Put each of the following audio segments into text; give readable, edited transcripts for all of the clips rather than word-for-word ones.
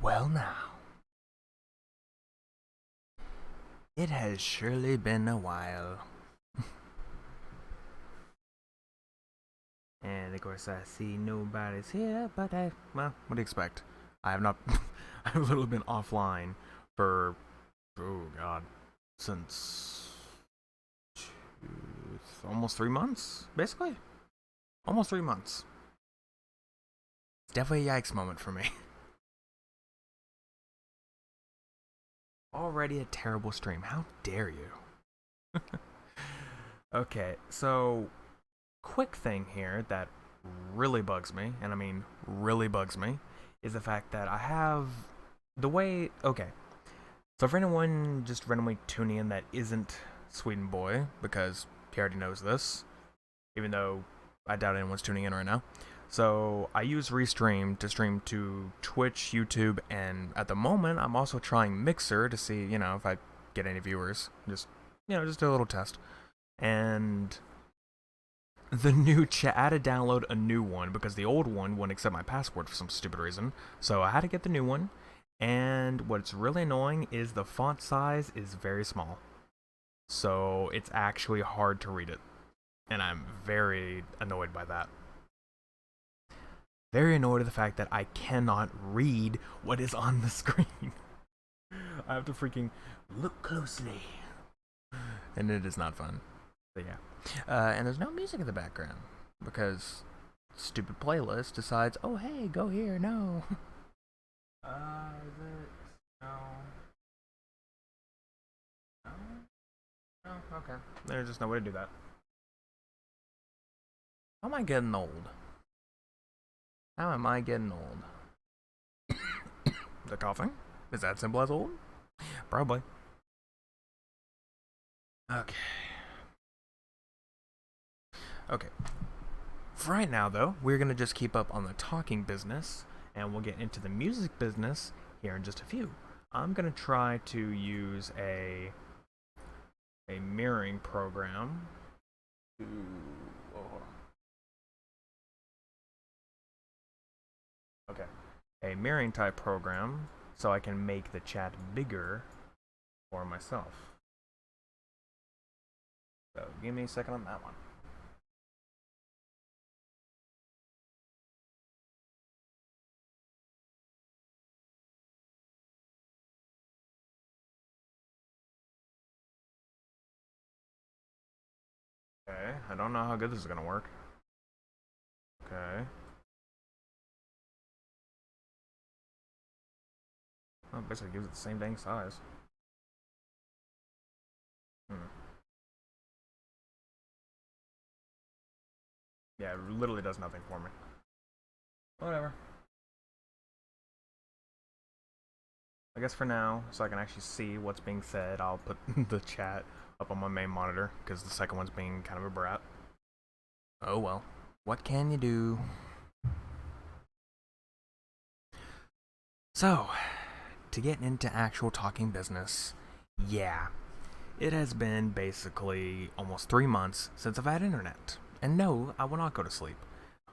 Well, now, it has surely been a while. And of course, I see nobody's here, but well, what do you expect? I have not, I've literally been offline for, oh god, since almost 3 months, basically. Almost 3 months. It's definitely a yikes moment for me. Already a terrible stream. How dare you? Okay, so quick thing here that really bugs me, and I mean really bugs me, is the fact that I have the way. Okay, so for anyone just randomly tuning in that isn't Sweden Boy, because he already knows this, even though I doubt anyone's tuning in right now. So I use Restream to stream to Twitch, YouTube, and at the moment I'm also trying Mixer to see, if I get any viewers. Just do a little test. And the new chat, I had to download a new one because the old one wouldn't accept my password for some stupid reason. So I had to get the new one. And what's really annoying is the font size is very small. So it's actually hard to read it. And I'm very annoyed by that. Very annoyed at the fact that I cannot read what is on the screen. I have to freaking look closely. And it is not fun. But yeah. And there's no music in the background because stupid playlist decides, oh hey, go here. No. Is it? No. No. No. Okay. There's just no way to do that. How am I getting old? How am I getting old? The coughing? Is that simple as old? Probably. Okay. Okay. For right now, though, we're going to just keep up on the talking business, and we'll get into the music business here in just a few. I'm going to try to use a mirroring program to... Oh, okay. A mirroring type program so I can make the chat bigger for myself. So give me a second on that one. Okay, I don't know how good this is gonna work. Okay. Well, basically gives it the same dang size. Hmm. Yeah, it literally does nothing for me. Whatever. I guess for now, so I can actually see what's being said, I'll put the chat up on my main monitor, because the second one's being kind of a brat. Oh well. What can you do? So, to get into actual talking business, yeah. It has been basically almost 3 months since I've had internet. And no, I will not go to sleep.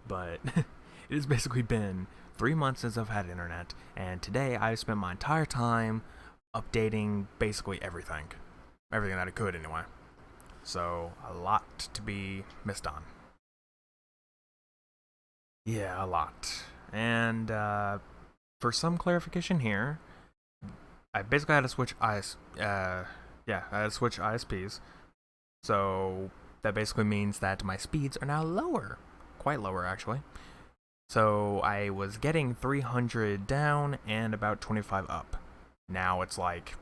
But it has basically been 3 months since I've had internet, and today I've spent my entire time updating basically everything. Everything that I could, anyway. So, a lot to be missed on. Yeah, a lot. And for some clarification here, I basically had to switch I had to switch ISPs. So that basically means that my speeds are now lower, quite lower actually. So I was getting 300 down and about 25 up. Now it's like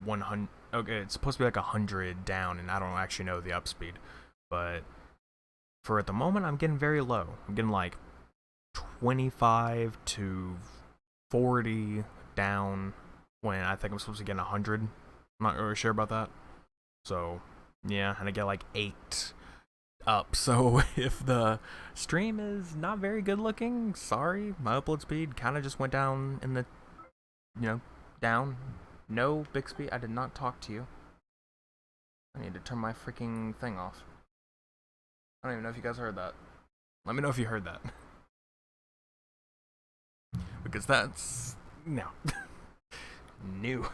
100. Okay, it's supposed to be like 100 down, and I don't actually know the up speed. But for at the moment, I'm getting very low. I'm getting like 25 to 40 down when I think I'm supposed to get 100. I'm not really sure about that. So yeah, and I get like 8 up. So if the stream is not very good looking, sorry, my upload speed kind of just went down in the, down. No, Bixby, I did not talk to you. I need to turn my freaking thing off. I don't even know if you guys heard that. Let me know if you heard that. Because that's No. New.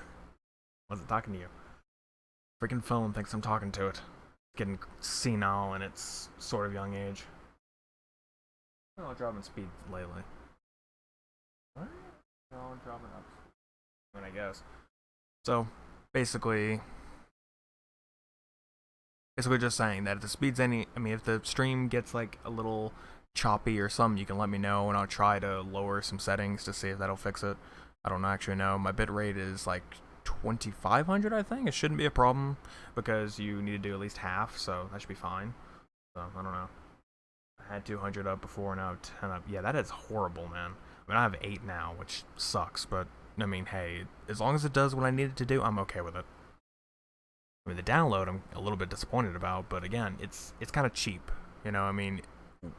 Wasn't talking to you. Freaking phone thinks I'm talking to it. Getting senile in its sort of young age. Oh, dropping speed lately. What? No, dropping up. I guess. So, basically, just saying that if the speed's if the stream gets like a little choppy or something, you can let me know and I'll try to lower some settings to see if that'll fix it. I don't actually know. My bitrate is like 2500, I think. It shouldn't be a problem because you need to do at least half, so that should be fine. So, I don't know. I had 200 up before, now 10 up. Yeah, that is horrible, man. I mean, I have 8 now, which sucks, but I mean, hey, as long as it does what I need it to do, I'm okay with it. I mean, the download I'm a little bit disappointed about, but again, it's kind of cheap. You know, I mean,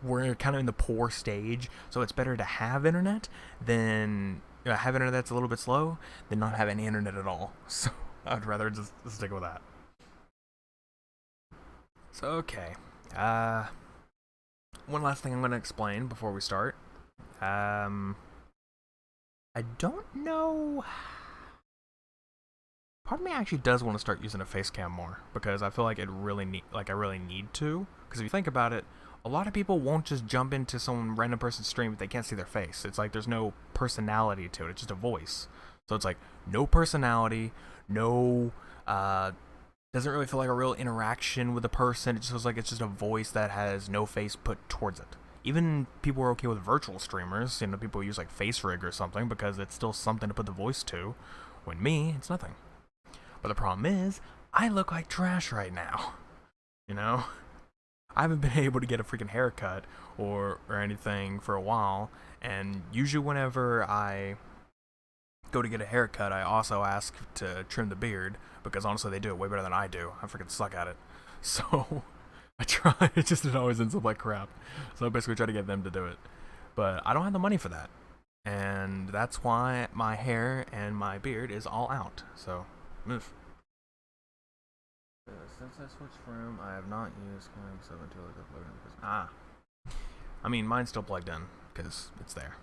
we're kind of in the poor stage, so it's better to have internet than have internet that's a little bit slow than not have any internet at all. So I'd rather just stick with that. So okay, one last thing I'm going to explain before we start. I don't know. Part of me actually does want to start using a face cam more because I feel like I really need to. Because if you think about it, a lot of people won't just jump into some random person's stream if they can't see their face. It's like there's no personality to it. It's just a voice. So it's like no personality, no doesn't really feel like a real interaction with the person. It just feels like it's just a voice that has no face put towards it. Even people are okay with virtual streamers. You know, people use like FaceRig or something because it's still something to put the voice to. When me, it's nothing. But the problem is, I look like trash right now. You know? I haven't been able to get a freaking haircut or anything for a while. And usually whenever I go to get a haircut, I also ask to trim the beard. Because honestly, they do it way better than I do. I freaking suck at it. So, I try. It always ends up like crap. So I basically try to get them to do it. But I don't have the money for that. And that's why my hair and my beard is all out. So, move. Since I switched room, I have not used Cam 7 until I plugged in. I mean, mine's still plugged in because it's there.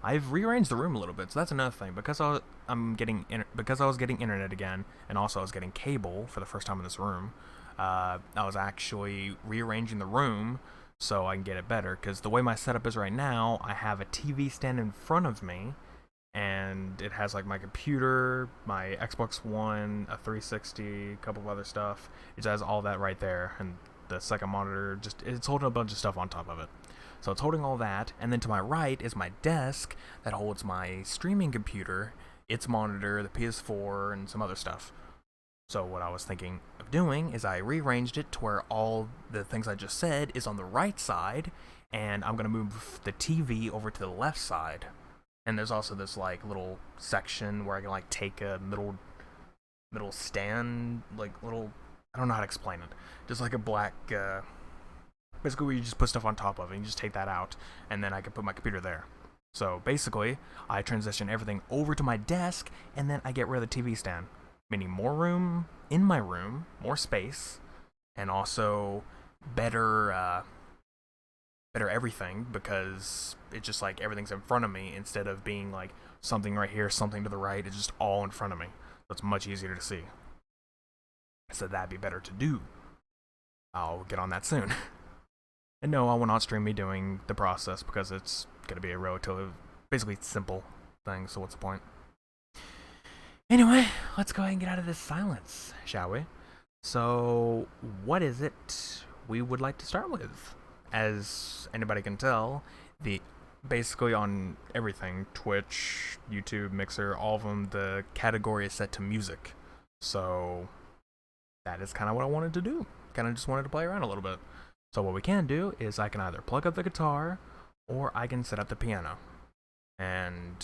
I've rearranged the room a little bit, so that's another thing. Because I was getting internet again, and also I was getting cable for the first time in this room. I was actually rearranging the room so I can get it better. Because the way my setup is right now, I have a TV stand in front of me, and it has like my computer, my Xbox One, a 360, a couple of other stuff. It has all that right there, and the second monitor, it's holding a bunch of stuff on top of it. So it's holding all that, and then to my right is my desk that holds my streaming computer, its monitor, the PS4, and some other stuff. So what I was thinking of doing is I rearranged it to where all the things I just said is on the right side, and I'm going to move the TV over to the left side. And there's also this like little section where I can like take a middle stand, like little, I don't know how to explain it. Just like a black, basically where you just put stuff on top of it and you just take that out, and then I can put my computer there. So basically, I transition everything over to my desk, and then I get rid of the TV stand. Meaning more room in my room, more space, and also better everything, because it's just like everything's in front of me instead of being like something right here, something to the right. It's just all in front of me. So it's much easier to see. So that'd be better to do. I'll get on that soon. And no, I will not stream me doing the process because it's going to be a relatively, basically simple thing, so what's the point? Anyway, let's go ahead and get out of this silence, shall we? So, what is it we would like to start with? As anybody can tell, basically on everything, Twitch, YouTube, Mixer, all of them, the category is set to music. So that is kind of what I wanted to do. Kind of just wanted to play around a little bit. So what we can do is I can either plug up the guitar or I can set up the piano. And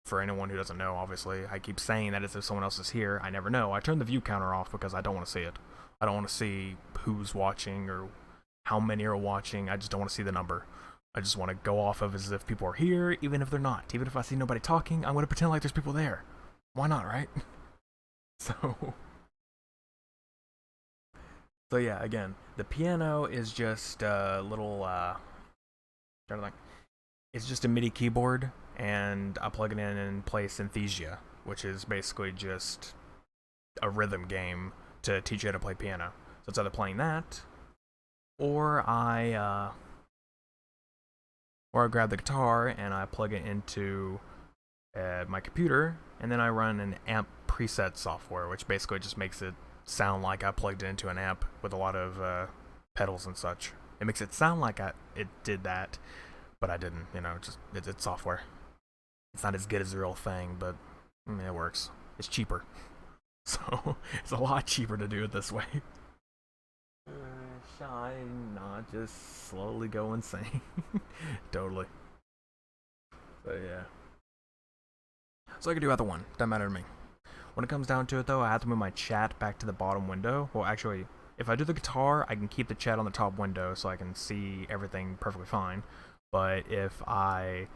for anyone who doesn't know, obviously, I keep saying that as if someone else is here. I never know. I turn the view counter off because I don't want to see it. I don't want to see who's watching or how many are watching. I just don't want to see the number. I just want to go off of as if people are here, even if they're not. Even if I see nobody talking, I'm going to pretend like there's people there. Why not, right? So yeah, again, the piano is just a little, it's just a MIDI keyboard, and I plug it in and play Synthesia, which is basically just a rhythm game to teach you how to play piano. So it's either playing that, or I grab the guitar and I plug it into my computer, and then I run an amp preset software, which basically just makes it sound like I plugged it into an amp with a lot of pedals and such. It makes it sound like it did that, but I didn't. It's software. It's not as good as the real thing, but it works. It's cheaper, so it's a lot cheaper to do it this way. Shy, not just slowly go insane. Totally. So yeah. So I can do either one. Doesn't matter to me. When it comes down to it, though, I have to move my chat back to the bottom window. Well, actually, if I do the guitar, I can keep the chat on the top window so I can see everything perfectly fine. But if I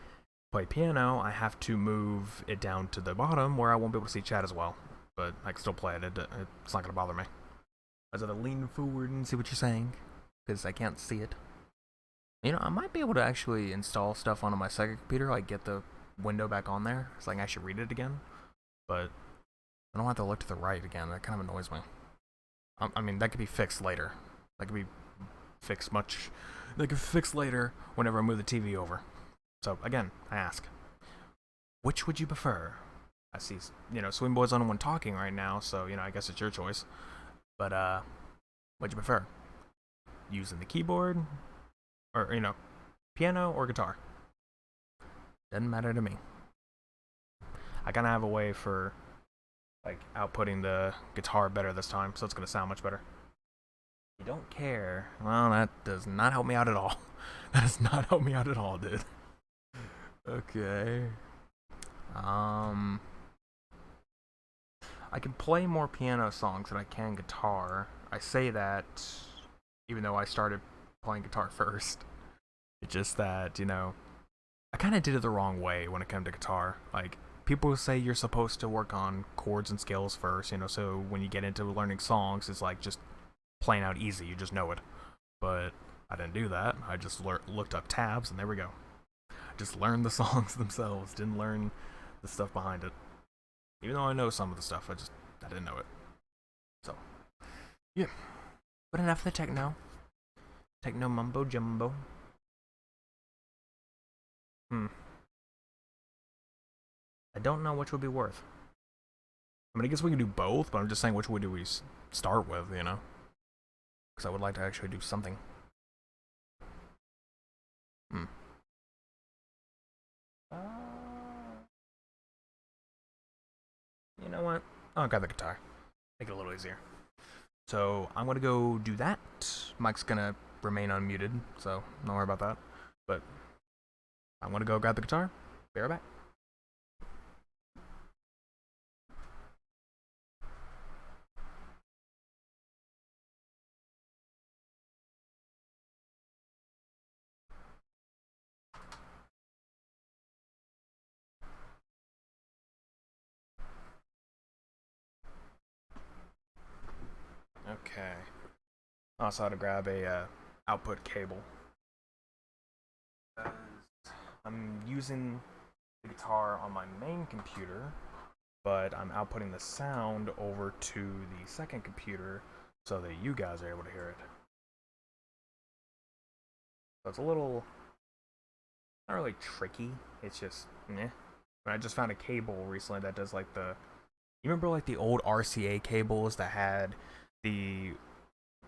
play piano, I have to move it down to the bottom where I won't be able to see chat as well. But I can still play it. It's not going to bother me. I just have to lean forward and see what you're saying, because I can't see it. I might be able to actually install stuff onto my second computer, like get the window back on there, so I can actually read it again. But I don't have to look to the right again. That kind of annoys me. I mean, that could be fixed later. That could be fixed much. That could be fixed later whenever I move the TV over. So again, I ask, which would you prefer? I see, Swing Boy's on one talking right now, so I guess it's your choice. But what'd you prefer? Using the keyboard, or piano or guitar? Doesn't matter to me. I kind of have a way for like outputting the guitar better this time, so it's gonna sound much better. You don't care? Well, that does not help me out at all. That does not help me out at all, dude. Okay. I can play more piano songs than I can guitar. I say that even though I started playing guitar first. It's just that, I kind of did it the wrong way when it came to guitar. Like, people say you're supposed to work on chords and scales first, so when you get into learning songs, it's like just playing out easy, you just know it. But I didn't do that. I just looked up tabs, and there we go. I just learned the songs themselves, didn't learn the stuff behind it. Even though I know some of the stuff, I didn't know it. So, yeah. But enough of the techno. Techno mumbo jumbo. I don't know which would be worth. I mean, I guess we can do both, but I'm just saying which would do we start with, Because I would like to actually do something. You know what? I'll grab the guitar. Make it a little easier. So I'm gonna go do that. Mike's gonna remain unmuted, so don't worry about that. But I'm gonna go grab the guitar. Be right back. Okay. I also had to grab a output cable. I'm using the guitar on my main computer, but I'm outputting the sound over to the second computer so that you guys are able to hear it. So it's a little, not really tricky. It's just, meh. I just found a cable recently that does like you remember like the old RCA cables that had the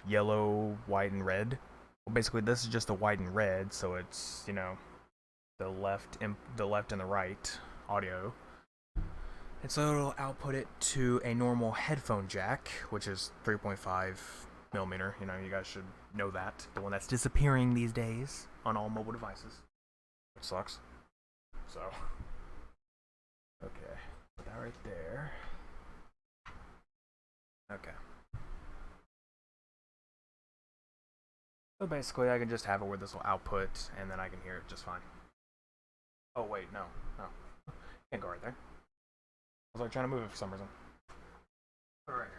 yellow, white, and red? Well, basically this is just the white and red, so it's, the left and the right audio. And so it'll output it to a normal headphone jack, which is 3.5 millimeter. You guys should know that. The one that's disappearing these days on all mobile devices. It sucks. So, okay, put that right there. Okay. So basically, I can just have it where this will output, and then I can hear it just fine. Oh wait, no. Can't go right there. I was like trying to move it for some reason. Put it right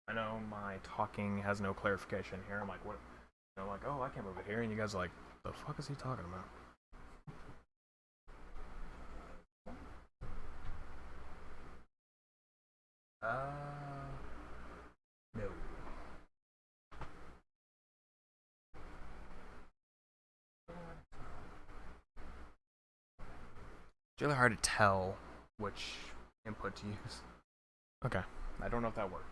here. I know my talking has no clarification here. I'm like, what? And I'm like, oh, I can't move it here. And you guys are like, the fuck is he talking about? No. It's really hard to tell which input to use. Okay. I don't know if that worked.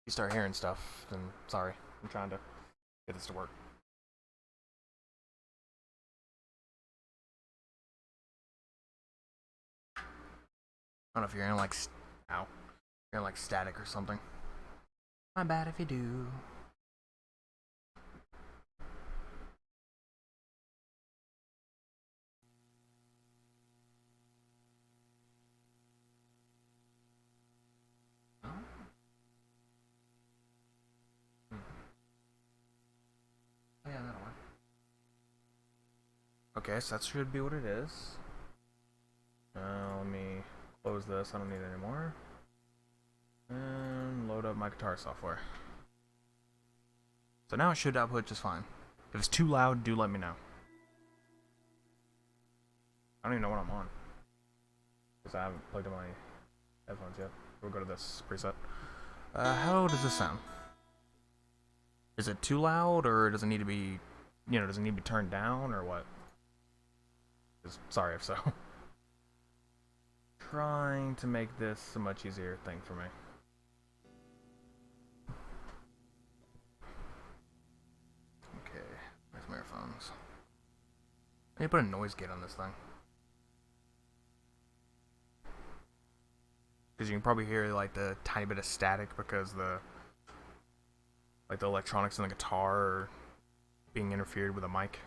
You start hearing stuff, then sorry. I'm trying to get this to work. I don't know if you're hearing like, ow, you're hearing like static or something. My bad if you do. Oh. Oh, yeah, that'll work. Okay, so that should be what it is. Let me close this. I don't need it anymore. And load up my guitar software. So now it should output just fine. If it's too loud, do let me know. I don't even know what I'm on, because I haven't plugged in my headphones yet. We'll go to this preset. How does this sound? Is it too loud, or does it need to be, does it need to be turned down, or what? Sorry if so. Trying to make this a much easier thing for me. Okay, where's my earphones? I need to put a noise gate on this thing. Because you can probably hear like the tiny bit of static because the electronics in the guitar are being interfered with a mic.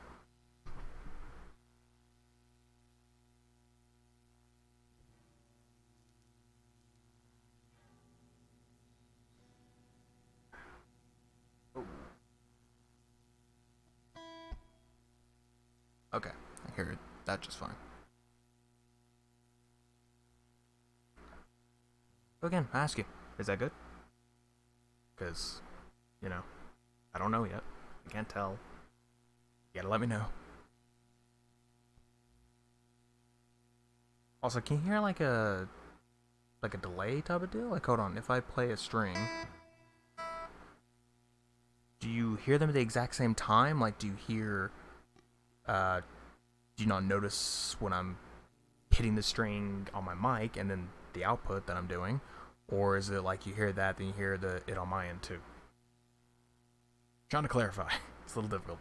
Okay, I hear that just fine. So again, I ask you, is that good? Because, I don't know yet. I can't tell. You gotta let me know. Also, can you hear like a delay type of deal? Like, hold on, if I play a string, do you hear them at the exact same time? Like, do you not notice when I'm hitting the string on my mic and then the output that I'm doing? Or is it like you hear that, then you hear it on my end too? Trying to clarify. It's a little difficult.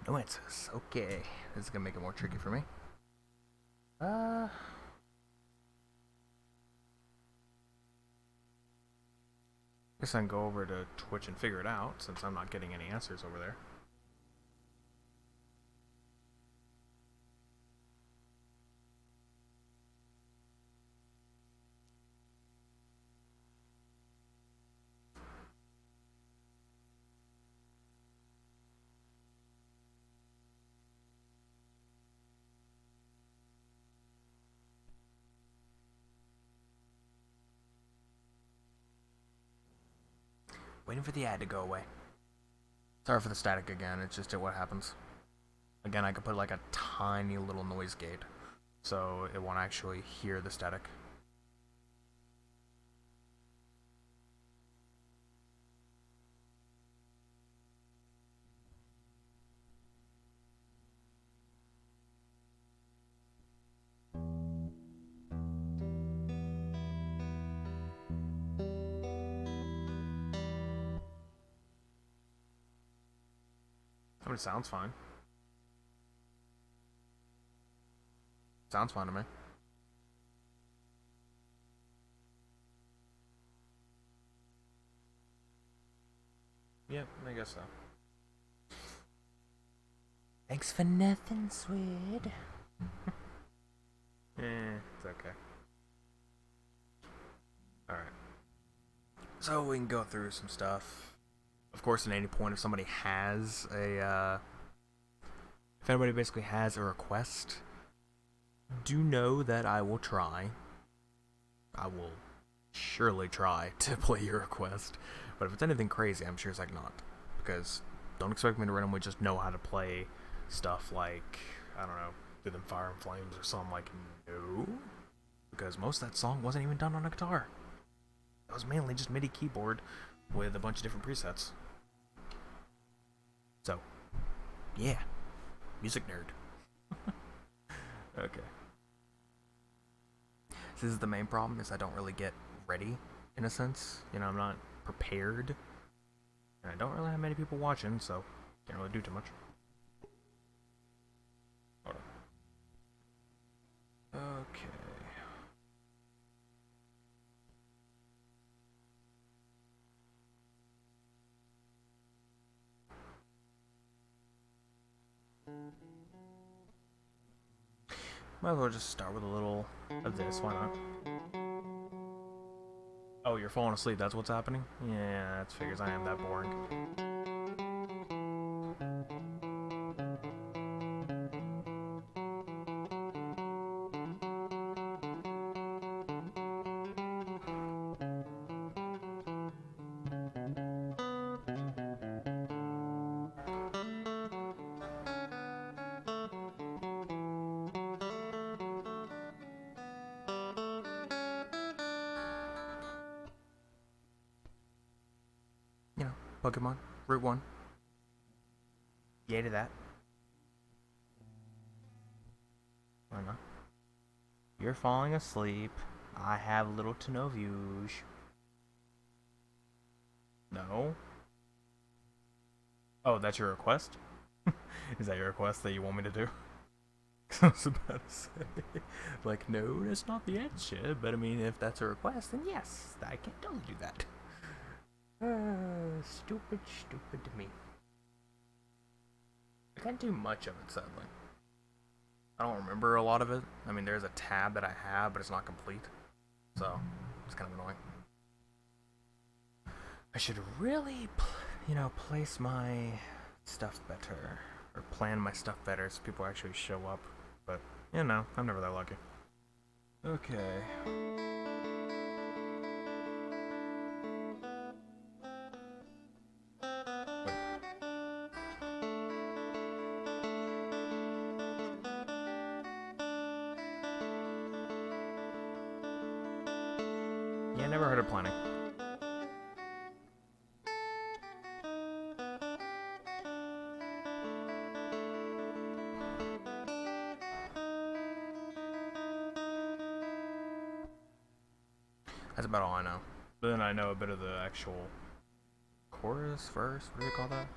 No answers. Okay. This is gonna make it more tricky for me. Guess I can go over to Twitch and figure it out since I'm not getting any answers over there. Waiting for the ad to go away. Sorry for the static again, it's just what happens. Again, I could put like a tiny little noise gate so it won't actually hear the static. I mean, it sounds fine. Sounds fine to me. Yep, I guess so. Thanks for nothing, Swede. It's okay. Alright. So we can go through some stuff. Of course, at any point, if somebody has a, if anybody basically has a request, do know that I will try. I will surely try to play your request. But if it's anything crazy, I'm sure it's like not. Because don't expect me to randomly just know how to play stuff like, I don't know, Do Them Fire and Flames or something. Like, no. Because most of that song wasn't even done on a guitar. It was mainly just MIDI keyboard with a bunch of different presets. So, yeah. Music nerd. Okay. So this is the main problem, is I don't really get ready, in a sense. You know, I'm not prepared. And I don't really have many people watching, so can't really do too much. Hold on. Okay. Might as well just start with a little of this, why not? Oh, you're falling asleep, that's what's happening? Yeah, that figures I am that boring. You know, Pokemon, Route 1. Yay to that. Why not? You're falling asleep. I have little to no views. No? Oh, that's your request? Is that your request that you want me to do? I was about to say, like, no, that's not the answer. But I mean, if that's a request, then yes, I can totally do that. Stupid me. I can't do much of it, sadly. I don't remember a lot of it. I mean, there's a tab that I have, but it's not complete. So, it's kind of annoying. I should really, place my stuff better. Or plan my stuff better so people actually show up. But, I'm never that lucky. Okay. Yeah, never heard of planning. That's about all I know. But then I know a bit of the actual chorus, verse, what do you call that?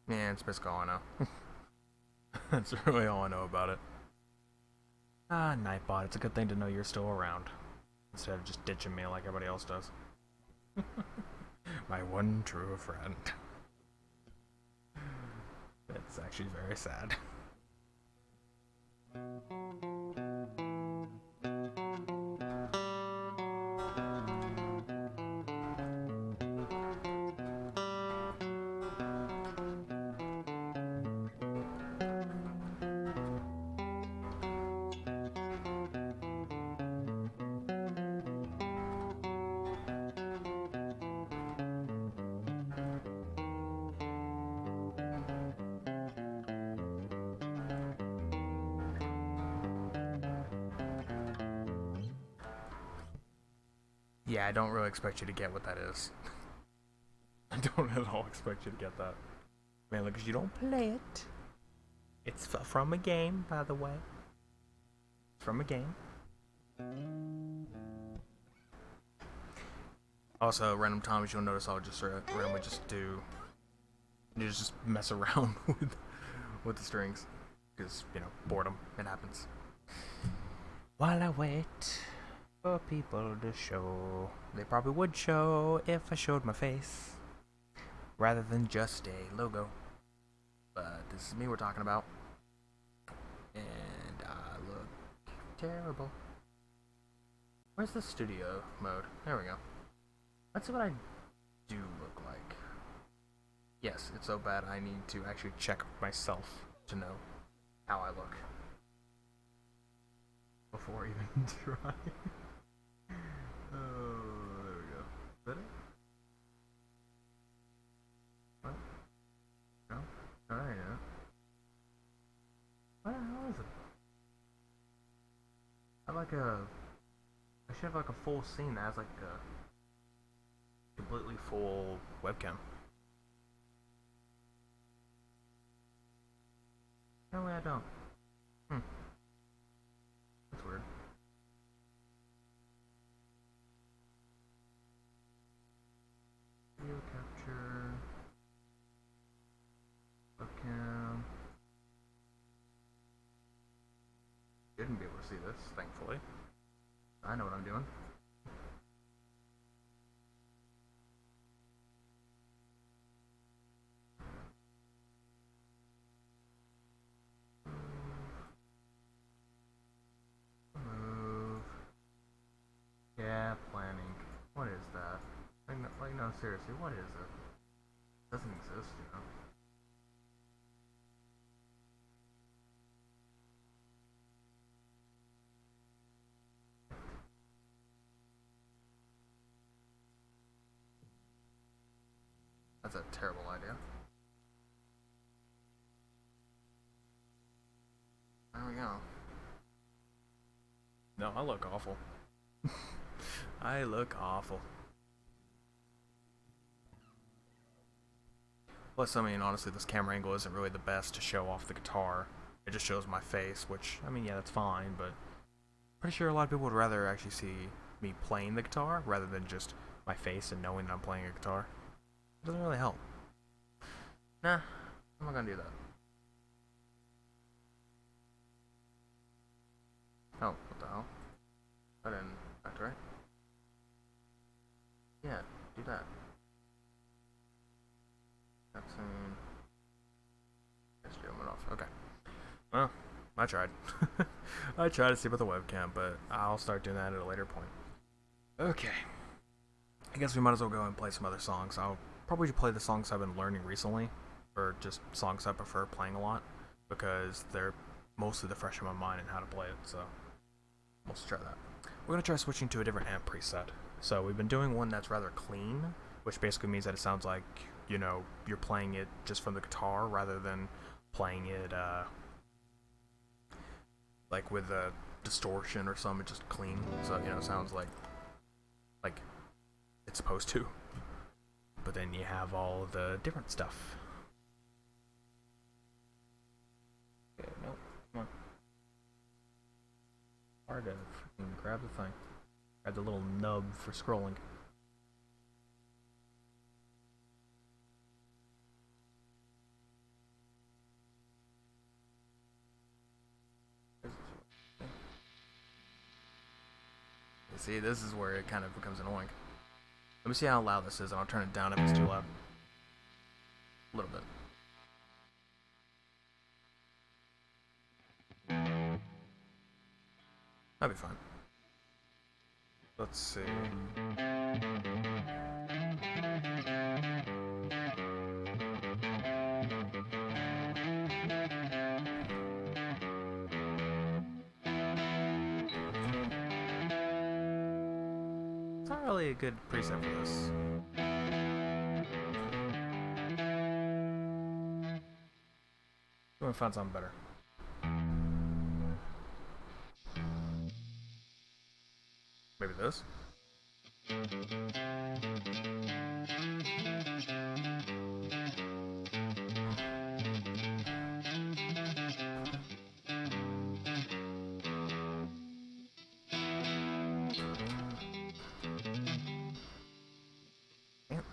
Yeah, it's basically all I know. That's really all I know about it. Ah, Nightbot, it's a good thing to know you're still around. Instead of just ditching me like everybody else does. My one true friend. It's actually very sad. Yeah, I don't really expect you to get what that is. I don't at all expect you to get that. Man, because you don't play it. It's from a game, by the way. It's from a game. Also, random times you'll notice I'll just randomly just do... You just mess around with the strings. because, you know, boredom, it happens. While I wait for people to show, they probably would show if I showed my face, rather than just a logo. But this is me we're talking about, and I look terrible. Where's the studio mode? There we go. Let's see what I do look like. Yes, it's so bad I need to actually check myself to know how I look before even trying. Oh, there we go. Is that it? What? No? Alright, yeah. What the hell is it? I should have like a full scene that has like a completely full webcam. No way I don't. That's weird. Video capture. Webcam. Didn't be able to see this, thankfully. I know what I'm doing. Move. Yeah, planning. What is that? Like no, seriously, what is it? It doesn't exist, you know. That's a terrible idea. There we go. No, I look awful. I look awful. Plus, I mean, honestly, this camera angle isn't really the best to show off the guitar. It just shows my face, which, I mean, yeah, that's fine, but pretty sure a lot of people would rather actually see me playing the guitar rather than just my face and knowing that I'm playing a guitar. It doesn't really help. Nah, I'm not gonna do that. Oh, what the hell? I didn't act right. Yeah, do that. That's SGO went off. Okay. Well, I tried. I tried to see about the webcam, but I'll start doing that at a later point. Okay. I guess we might as well go and play some other songs. I'll probably play the songs I've been learning recently, or just songs I prefer playing a lot, because they're mostly the fresh in my mind and how to play it, so let's try that. We're going to try switching to a different amp preset. So we've been doing one that's rather clean, which basically means that it sounds like, you know, you're playing it just from the guitar rather than playing it like with a distortion or something. It's just clean, so, you know, it sounds like it's supposed to. But then you have all the different stuff. Okay, nope, come on. Hard to freaking grab the thing. Grab the little nub for scrolling. See, this is where it kind of becomes annoying. Let me see how loud this is, and I'll turn it down if it's too loud. A little bit. That'd be fine. Let's see. It's not really a good preset for this. I'm gonna find something better. Maybe this? Damn.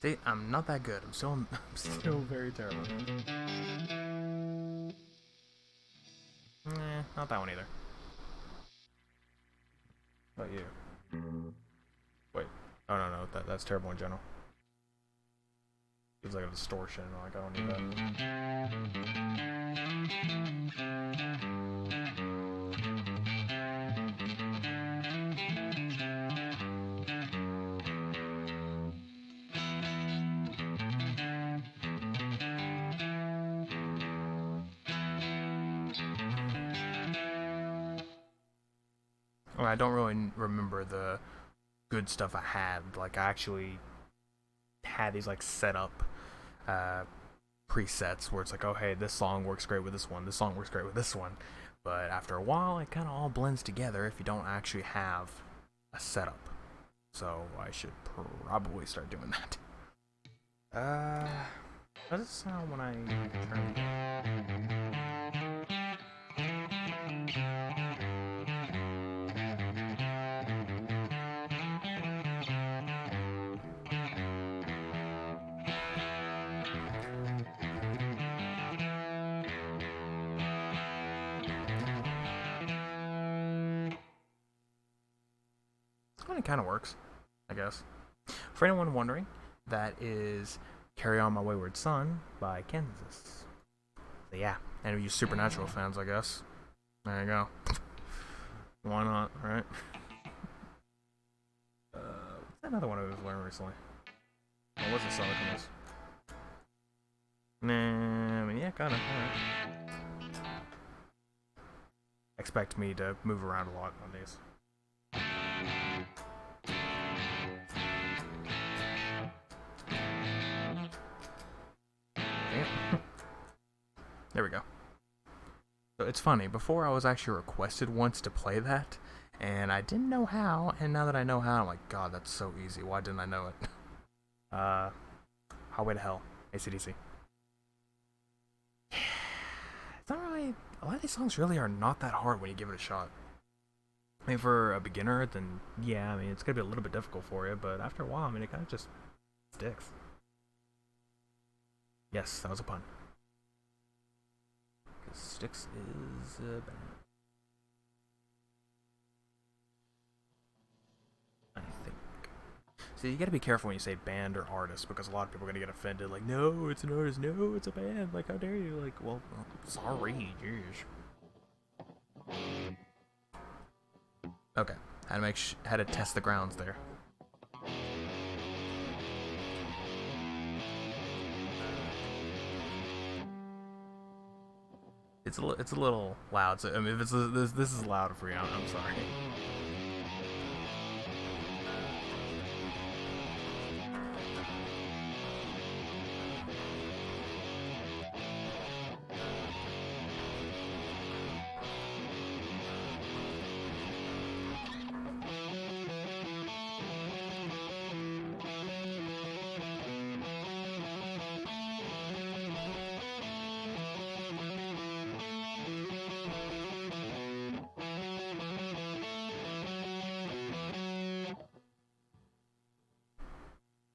See, I'm not that good. I'm still very terrible. not that one either. What about you? Wait. Oh no, that's terrible in general. Feels like a distortion. Like I don't need that. I don't really remember the good stuff I had. Like I actually had these like set up uh, presets where it's like, oh hey, this song works great with this one. This song works great with this one. But after a while, it kind of all blends together if you don't actually have a setup. So I should probably start doing that. How does it sound when I turn it? It kind of works, I guess. For anyone wondering, that is Carry On My Wayward Son by Kansas. So yeah, and you Supernatural fans, I guess. There you go. Why not, right? What's another one I was learning recently? What was the song from this? Nah, I mean, yeah, kind of. Right. Expect me to move around a lot on these. There we go. So it's funny, before I was actually requested once to play that, and I didn't know how, and now that I know how, I'm like, God, that's so easy. Why didn't I know it? Highway to Hell, AC/DC. It's not really... A lot of these songs really are not that hard when you give it a shot. I mean, for a beginner, then, yeah, I mean, it's going to be a little bit difficult for you, but after a while, I mean, it kind of just sticks. Yes, that was a pun. Because Styx is a band. I think. So you gotta be careful when you say band or artist, because a lot of people are gonna get offended. Like, no, it's an artist. No, it's a band. Like, how dare you? Like, well sorry, jeez. Okay, had to test the grounds there. It's a little loud. So I mean, if this is loud for you, I'm sorry.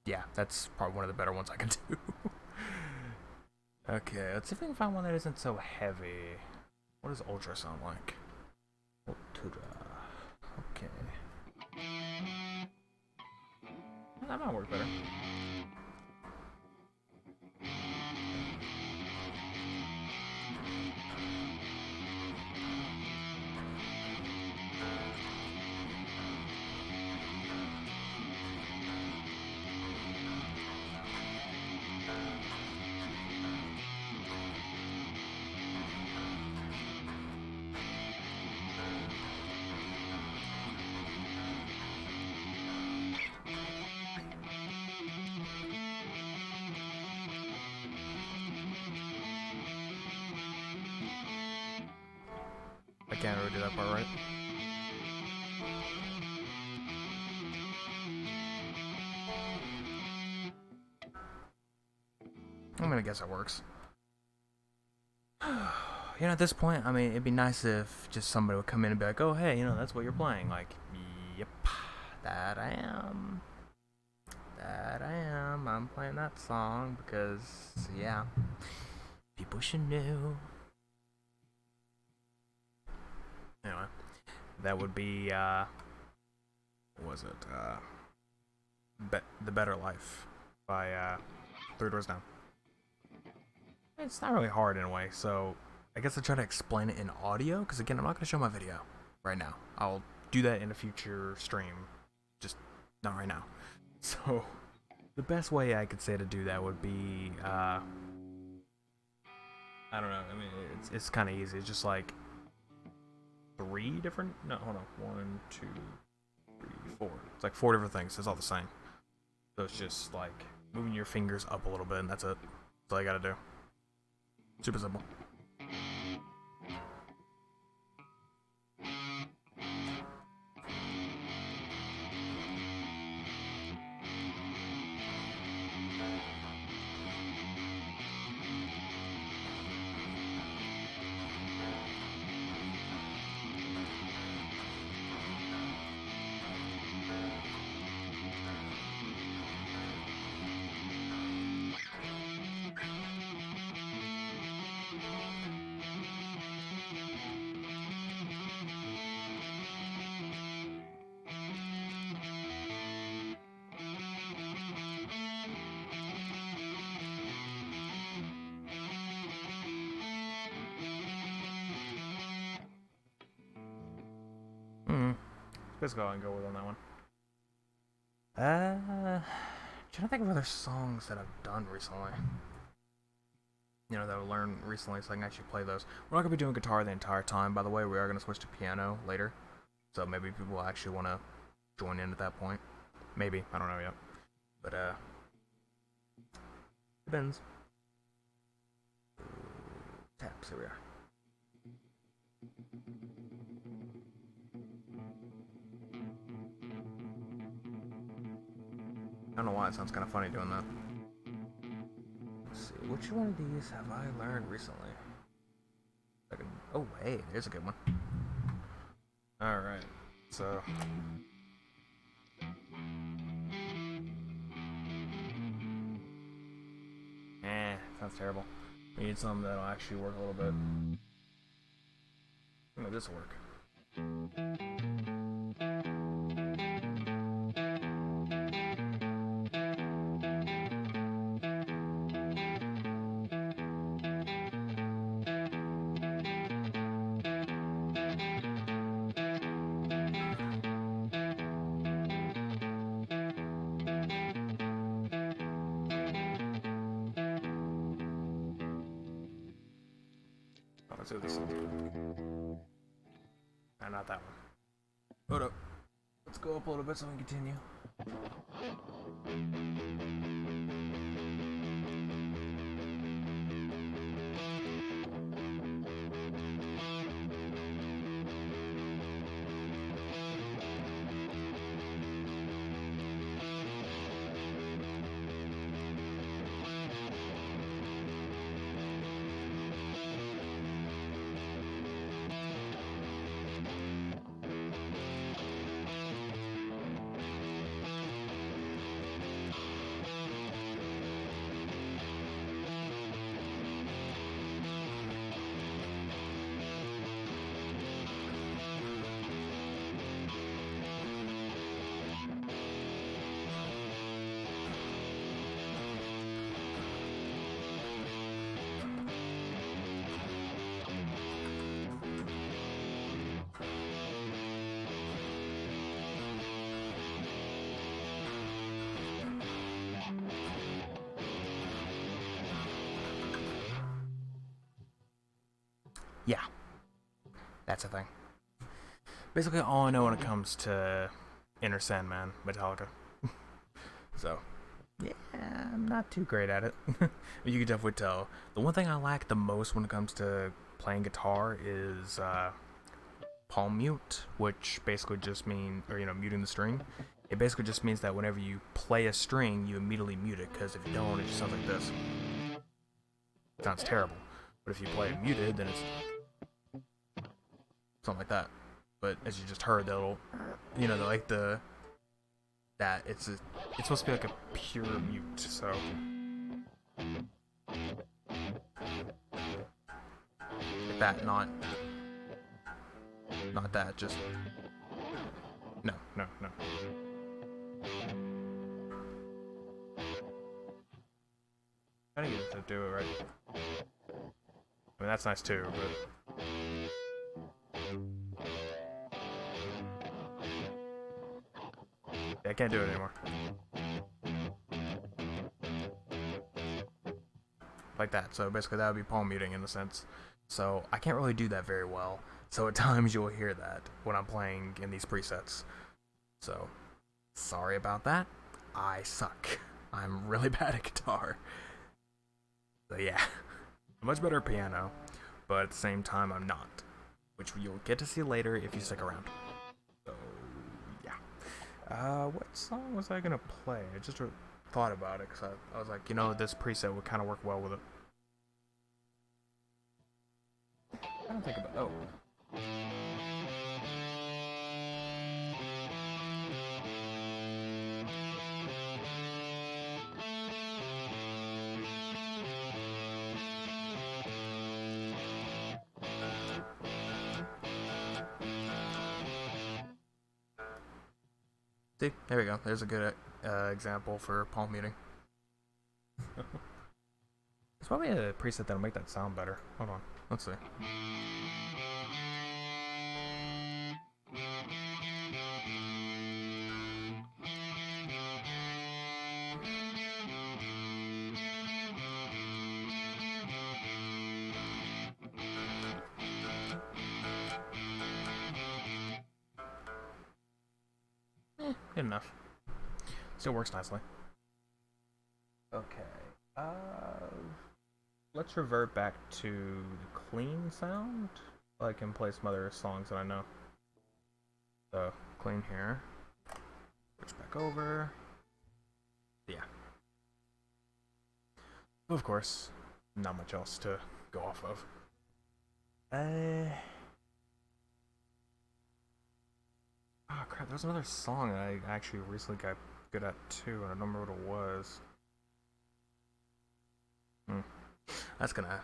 Yeah, that's probably one of the better ones I can do. Okay, let's see if we can find one that isn't so heavy. What does Ultra sound like? Ultra. Okay. That might work better. I can't really do that part right. I'm gonna guess it works. You know, at this point, I mean, it'd be nice if just somebody would come in and be like, oh, hey, you know, that's what you're playing. Like, yep, that I am. That I am. I'm playing that song because, yeah, people should know. Anyway, that would be what was it? The Better Life by Three Doors Down. It's not really hard in a way, so I guess I'll try to explain it in audio, because again, I'm not going to show my video right now. I'll do that in a future stream, just not right now. So, the best way I could say to do that would be, I don't know, I mean, it's kind of easy. It's just like three different, no, hold on, 1, 2, 3, 4. It's like 4 different things. It's all the same. So it's just like moving your fingers up a little bit, and that's it. That's all you gotta do. Super simple. Let's go and go with on that one. Trying to think of other songs that I've done recently. You know, that I learned recently, so I can actually play those. We're not gonna be doing guitar the entire time, by the way. We are gonna switch to piano later, so maybe people will actually want to join in at that point. Maybe, I don't know yet, but depends. Taps. Here we are. I don't know why it sounds kind of funny doing that. Let's see, which one of these have I learned recently? Oh, hey, there's a good one. Alright, so... sounds terrible. We need something that'll actually work a little bit. Maybe this will work. Let's do this one. Ah, not that one. Hold up. Let's go up a little bit so we can continue. Yeah, that's a thing. Basically, all I know when it comes to Enter Sandman, Metallica. So, yeah, I'm not too great at it. You can definitely tell. The one thing I lack the most when it comes to playing guitar is palm mute, which basically just means, or muting the string. It basically just means that whenever you play a string, you immediately mute it, because if you don't, it just sounds like this. It sounds terrible. But if you play it muted, then it's something like that. But as you just heard, that little, like it's supposed to be like a pure mute, so like that, not Not that, just... No, no, no. I need to do it right. I mean, that's nice too, but... Yeah, I can't do it anymore. Like that, so basically that would be palm muting in a sense. So I can't really do that very well. So at times you'll hear that when I'm playing in these presets. So, sorry about that. I suck. I'm really bad at guitar. So yeah, I'm much better at piano, but at the same time I'm not. Which you'll get to see later if you stick around. So, yeah. What song was I gonna play? I just thought about it because I was like, you know, this preset would kind of work well with it. I don't think about... Oh. See, there we go. There's a good example for palm muting. There's probably a preset that'll make that sound better. Hold on. Let's see. Good enough. Still works nicely. Okay. Let's revert back to the clean sound. I can play some other songs that I know. So, clean here. Switch back over. Yeah. Of course, not much else to go off of. Oh crap, there's another song that I actually recently got good at too, and I don't remember what it was. That's gonna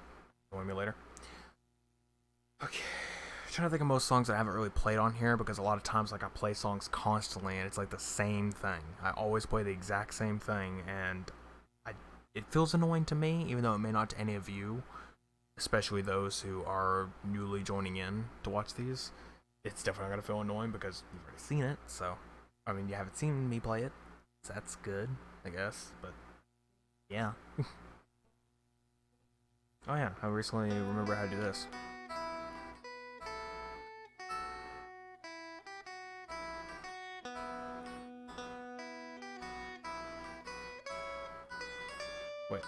annoy me later. Okay. I'm trying to think of most songs I haven't really played on here because a lot of times like I play songs constantly and it's like the same thing. I always play the exact same thing and it feels annoying to me, even though it may not to any of you, especially those who are newly joining in to watch these. It's definitely gonna feel annoying because you've already seen it, so I mean you haven't seen me play it, so that's good, I guess, but yeah. Oh yeah, I recently remember how to do this. Wait.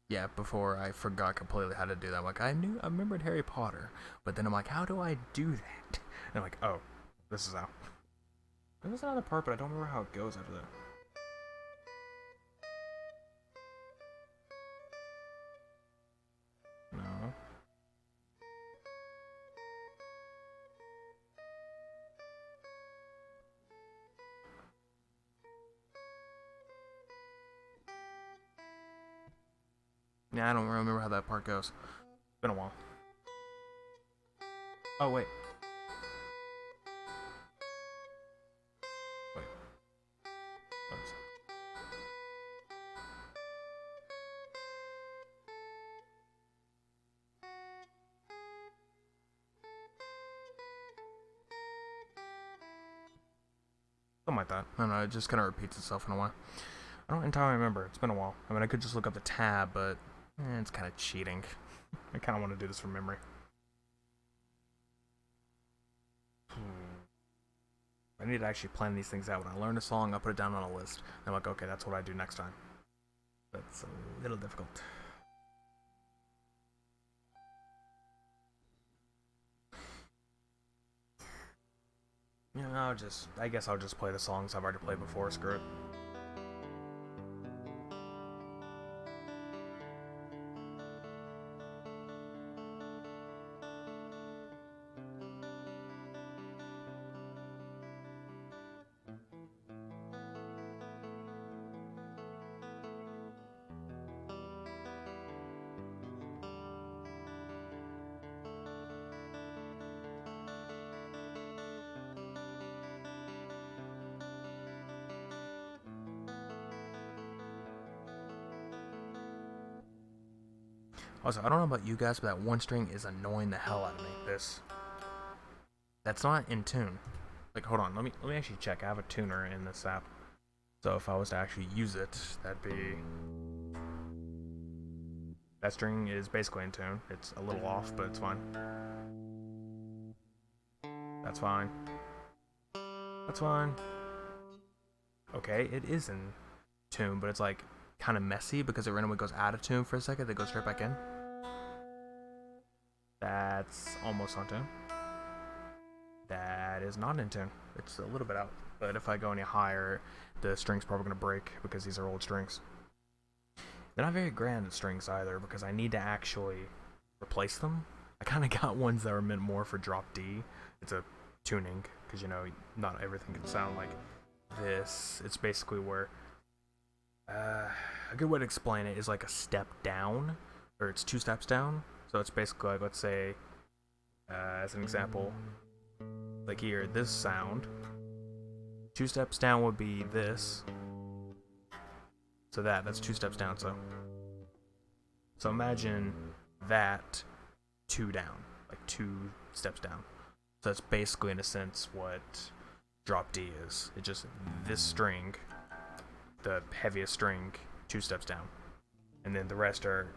Yeah, before I forgot completely how to do that. I'm like, I remembered Harry Potter, but then I'm like, how do I do that? And I'm like, oh, this is how. There's another part, but I don't remember how it goes after that. No. Yeah, I don't remember how that part goes. It's been a while. Oh, wait. Wait. Something like that. I don't know, it just kind of repeats itself in a while. I don't entirely remember. It's been a while. I mean, I could just look up the tab, but it's kind of cheating. I kind of want to do this from memory. I need to actually plan these things out. When I learn a song, I'll put it down on a list. And I'm like, okay, that's what I do next time. That's a little difficult. Yeah, I guess I'll just play the songs I've already played before. Screw it. Also, I don't know about you guys, but that one string is annoying the hell out of me. This. That's not in tune. Like, hold on, let me actually check. I have a tuner in this app. So if I was to actually use it, that'd be... That string is basically in tune. It's a little off, but it's fine. That's fine. That's fine. Okay, it is in tune, but it's like kind of messy because it randomly goes out of tune for a second, then goes straight back in. That's almost on tune. That is not in tune. It's a little bit out. But if I go any higher, the string's probably going to break because these are old strings. They're not very grand strings either because I need to actually replace them. I kind of got ones that were meant more for drop D. It's a tuning because, you know, not everything can sound like this. It's basically where a good way to explain it is like a step down, or it's 2 steps down. So it's basically like, let's say, as an example, like here, this sound, 2 steps down would be this. So that's 2 steps down. So imagine that 2 down, like 2 steps down. So that's basically, in a sense, what drop D is. It's just this string, the heaviest string, 2 steps down. And then the rest are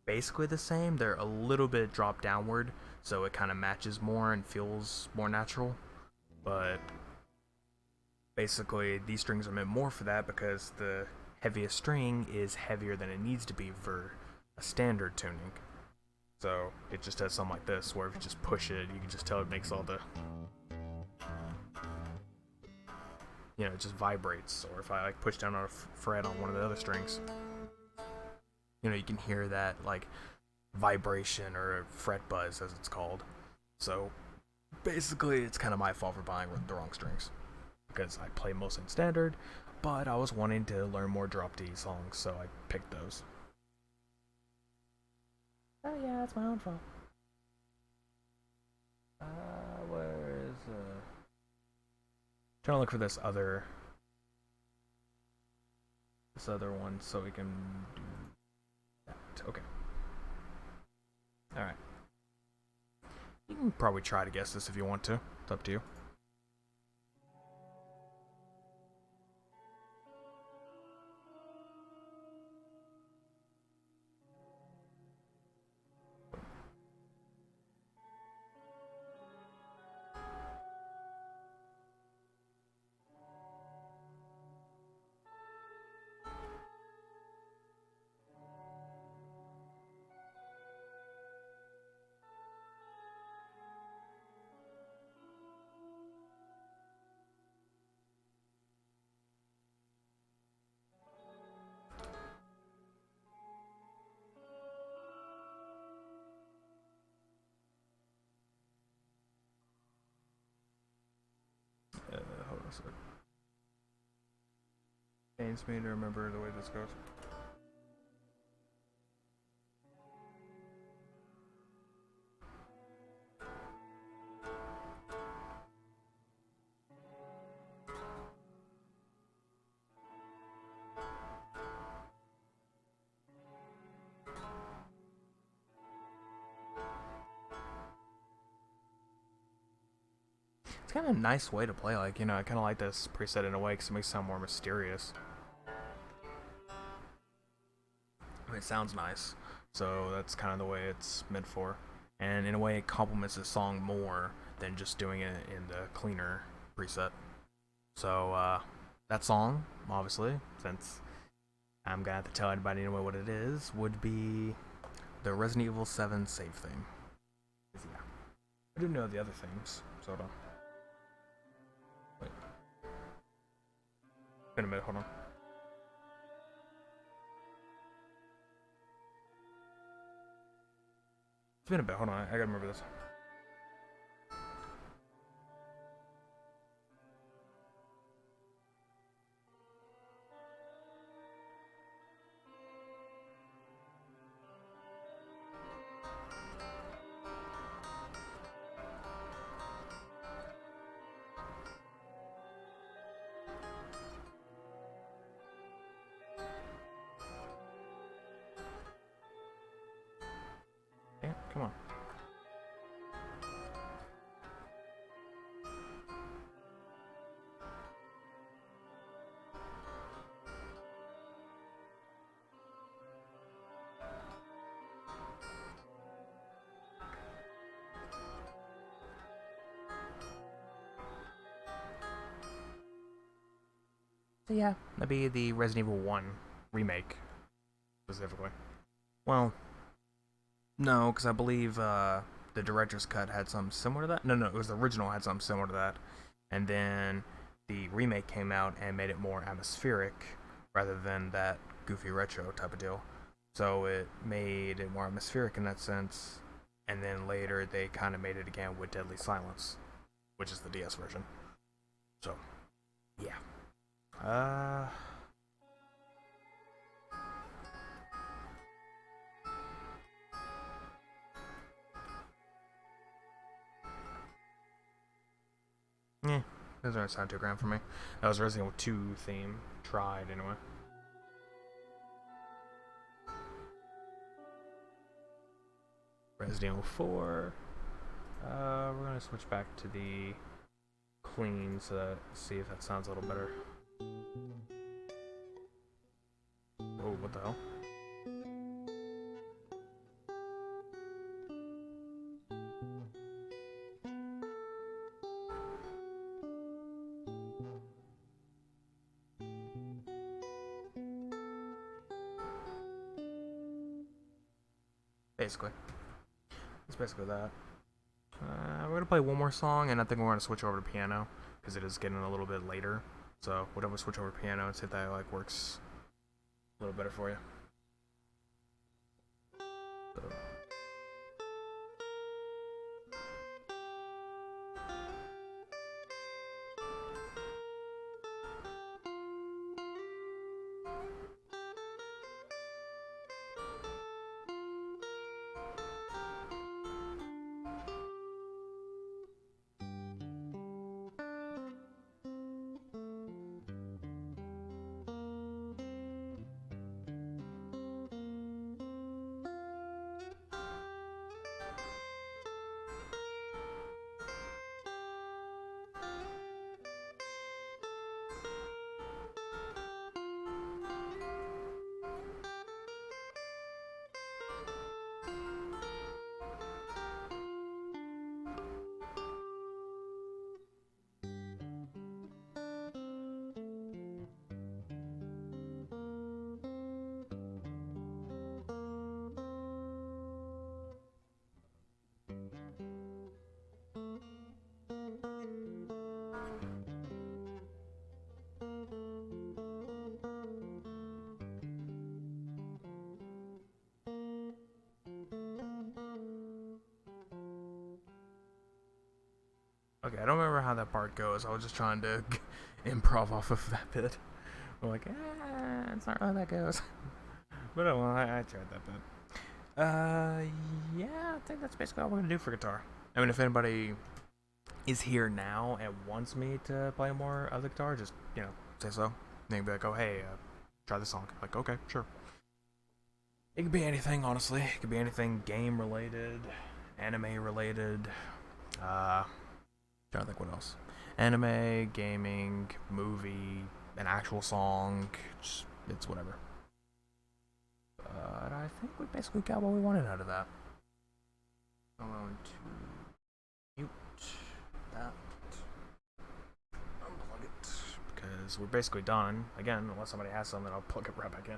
basically the same. They're a little bit dropped downward, so it kind of matches more and feels more natural. But basically, these strings are meant more for that because the heaviest string is heavier than it needs to be for a standard tuning. So it just does something like this, where if you just push it, you can just tell it makes all the, you know, it just vibrates. Or if I like push down on a fret on one of the other strings, you know, you can hear that like vibration or fret buzz, as it's called. So basically, it's kind of my fault for buying the wrong strings because I play most in standard, but I was wanting to learn more drop D songs, so I picked those. Oh yeah, it's my own fault. Where is trying to look for this other one so we can do that. Okay. All right. You can probably try to guess this if you want to. It's up to you. Hold on a second. Pains me to remember the way this goes. It's kind of a nice way to play, like, you know, I kind of like this preset in a way because it makes it sound more mysterious. I mean, it sounds nice, so that's kind of the way it's meant for. And in a way, it complements the song more than just doing it in the cleaner preset. So, that song, obviously, since I'm gonna have to tell anybody anyway what it is, would be the Resident Evil 7 save theme. Yeah. I do know the other themes, so hold on. Wait. Been a minute, hold on. It's been a bit, hold on, I gotta remember this. Come on. So yeah, that'd be the Resident Evil 1 remake, specifically. Well, no, because I believe the director's cut had something similar to that. No, it was the original had something similar to that, and then the remake came out and made it more atmospheric rather than that goofy retro type of deal. So it made it more atmospheric in that sense, and then later they kind of made it again with Deadly Silence, which is the DS version. So, yeah. Uh, yeah, those don't sound too grand for me. That was Resident Evil 2 theme. Tried, anyway. Resident Evil 4. We're gonna switch back to the clean so that see if that sounds a little better. Oh, what the hell? Basically, it's basically that. We're gonna play one more song, and I think we're gonna switch over to piano because it is getting a little bit later. So we're gonna switch over to piano and see if that like works a little better for you. So. Okay, I don't remember how that part goes. I was just trying to improv off of that bit. I'm like, it's not really how that goes. But oh well, I tried that bit. Yeah, I think that's basically all we're gonna do for guitar. I mean, if anybody is here now and wants me to play more of the guitar, just say so. They can be like, oh hey, try this song. Like, okay, sure. It could be anything, honestly. It could be anything game related, anime related. Trying to think what else. Anime, gaming, movie, an actual song. Just, it's whatever. But I think we basically got what we wanted out of that. I'm going to mute that. Unplug it. Because we're basically done. Again, unless somebody has something, I'll plug it right back in.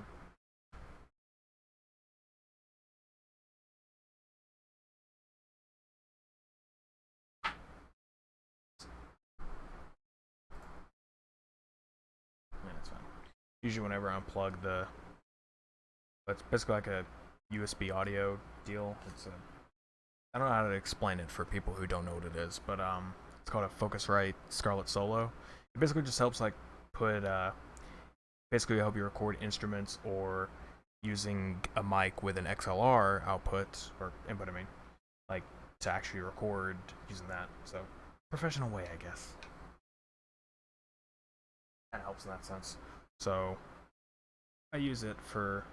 Yeah, that's fine. Usually whenever I unplug it's basically like a USB audio deal. I don't know how to explain it for people who don't know what it is, but it's called a Focusrite Scarlett Solo. It basically just helps like put basically help you record instruments or using a mic with an XLR output or input. I mean, like to actually record using that. So professional way, I guess. Kind of helps in that sense. So I use it for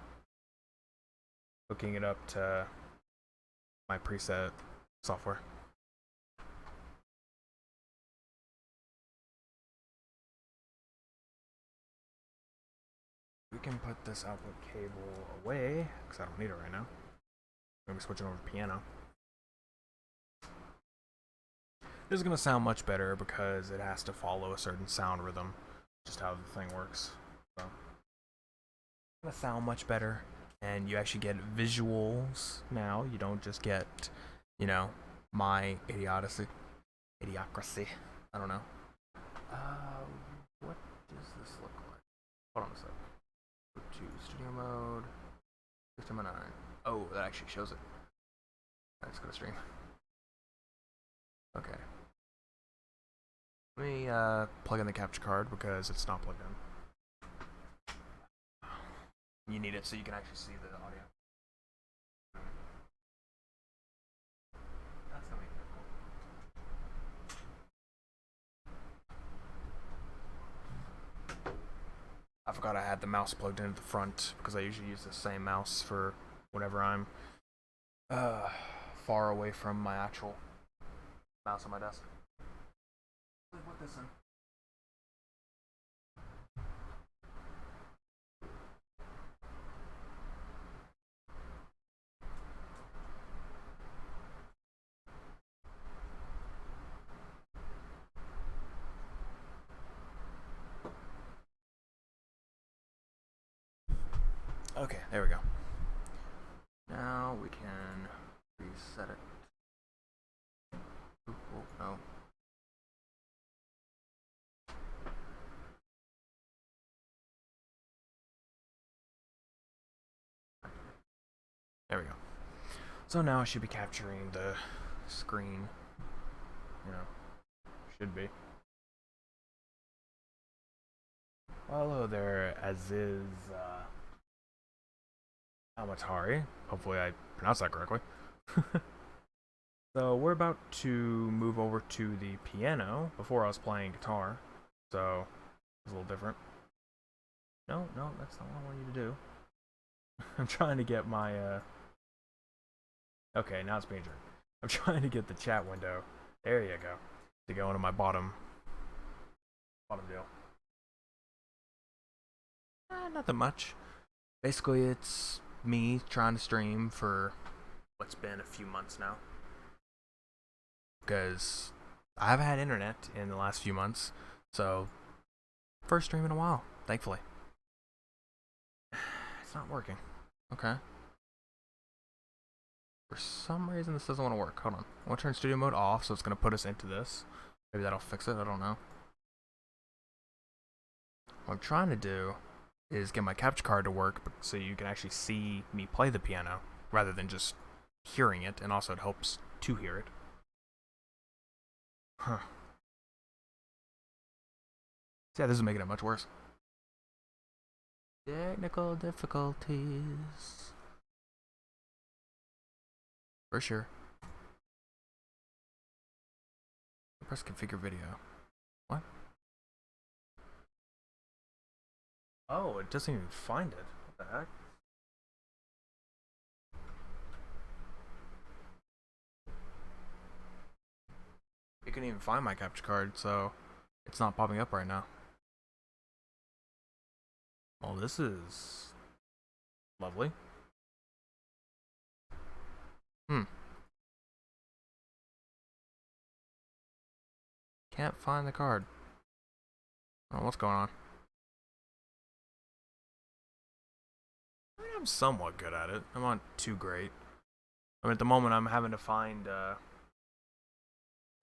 hooking it up to my preset software. We can put this output cable away because I don't need it right now. Maybe switching over to piano. This is gonna sound much better because it has to follow a certain sound rhythm, just how the thing works. So it's gonna sound much better, and you actually get visuals now. You don't just get, you know, my idiocracy. I don't know. What does this look like? Hold on a sec. Go to studio mode. System 9. Oh, that actually shows it. Let's go to stream. Okay. Let me plug in the capture card because it's not plugged in. You need it so you can actually see the audio. That's gonna be cool. I forgot I had the mouse plugged into the front because I usually use the same mouse for whenever I'm far away from my actual mouse on my desk. Put this in. Okay, there we go. Now we can reset it. Oh, no. There we go. So now I should be capturing the screen. You know, should be. Hello there, Aziz Amatari. Hopefully I pronounced that correctly. So we're about to move over to the piano. Before I was playing guitar, so it's a little different. No, that's not what I want you to do. I'm trying to get my okay, now it's being jerked. I'm trying to get the chat window. There you go. To go into my bottom deal. Nothing much. Basically, it's me trying to stream for what's been a few months now. Because I haven't had internet in the last few months, so first stream in a while, thankfully. It's not working. Okay. For some reason, this doesn't want to work. Hold on. I want to turn studio mode off, so it's going to put us into this. Maybe that'll fix it. I don't know. What I'm trying to do is get my capture card to work so you can actually see me play the piano rather than just hearing it, and also it helps to hear it. Huh. Yeah, this is making it much worse. Technical difficulties. For sure. Press configure video. What? Oh, it doesn't even find it. What the heck? It couldn't even find my capture card, so it's not popping up right now. Well, this is lovely. Can't find the card. I don't know what's going on. I mean, I'm somewhat good at it. I'm not too great. I mean, at the moment, I'm having to find. I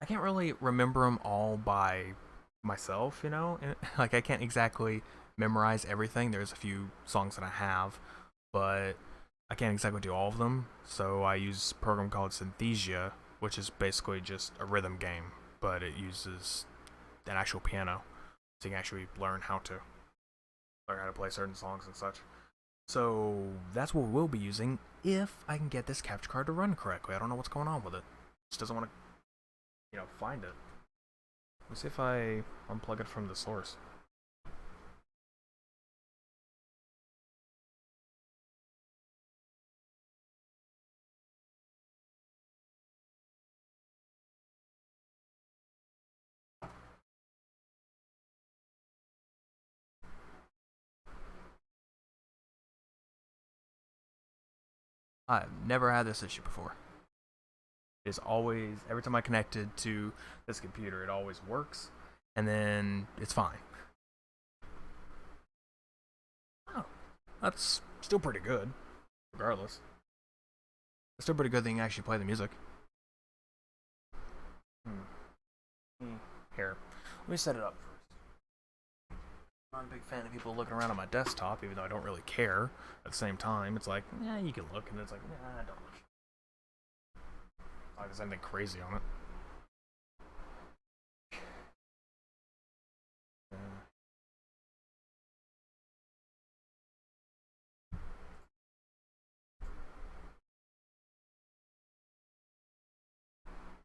can't really remember them all by myself, you know? Like, I can't exactly memorize everything. There's a few songs that I have, but I can't exactly do all of them. So I use a program called Synthesia, which is basically just a rhythm game, but it uses an actual piano, so you can actually learn how to play certain songs and such. So that's what we'll be using if I can get this capture card to run correctly. I don't know what's going on with it. It just doesn't want to, find it. Let's see if I unplug it from the source. I've never had this issue before. It's always, every time I connect it to this computer, it always works, and then it's fine. Oh, that's still pretty good, regardless. It's still pretty good that you can actually play the music. Here, let me set it up first. I'm not a big fan of people looking around on my desktop, even though I don't really care. At the same time, it's like, yeah, you can look, and it's like, nah, I don't. Like there's anything crazy on it.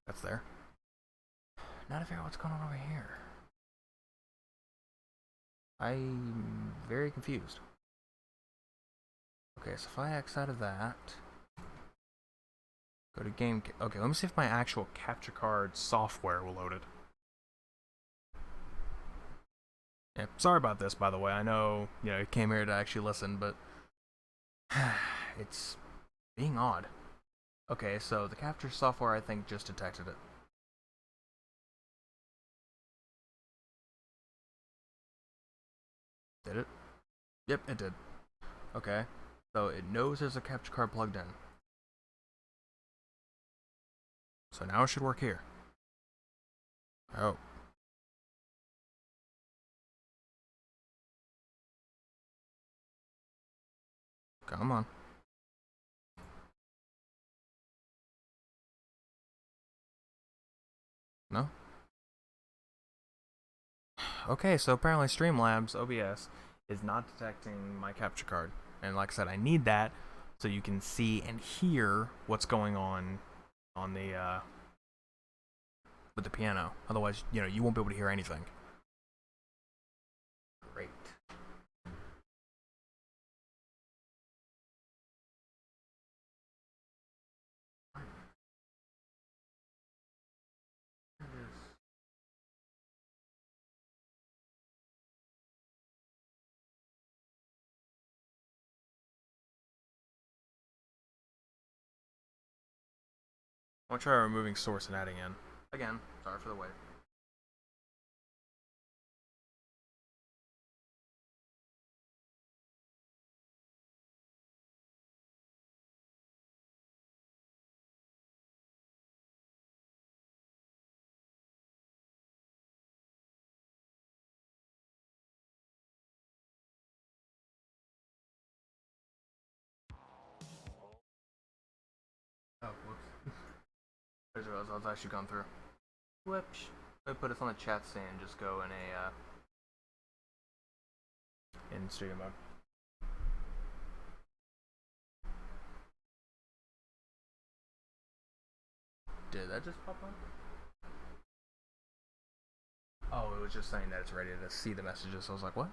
That's there. Now to figure out what's going on over here. I'm very confused. Okay, so if I X out of that, go to game. Okay, let me see if my actual capture card software will load it. Yeah, sorry about this, by the way. I know, you came here to actually listen, but it's being odd. Okay, so the capture software, I think, just detected it. Did it? Yep, it did. Okay, so it knows there's a capture card plugged in. So now it should work here. Oh. Come on. No? Okay, so apparently Streamlabs OBS is not detecting my capture card. And like I said, I need that so you can see and hear what's going on the with the piano. Otherwise, you won't be able to hear anything. Great. I'm gonna try removing source and adding in. Again, sorry for the wait. Oh, whoops. I was actually gone through. Whoops. Let me put this on the chat stand and just go in in studio mode. Did that just pop up? Oh, it was just saying that it's ready to see the messages. So I was like, what?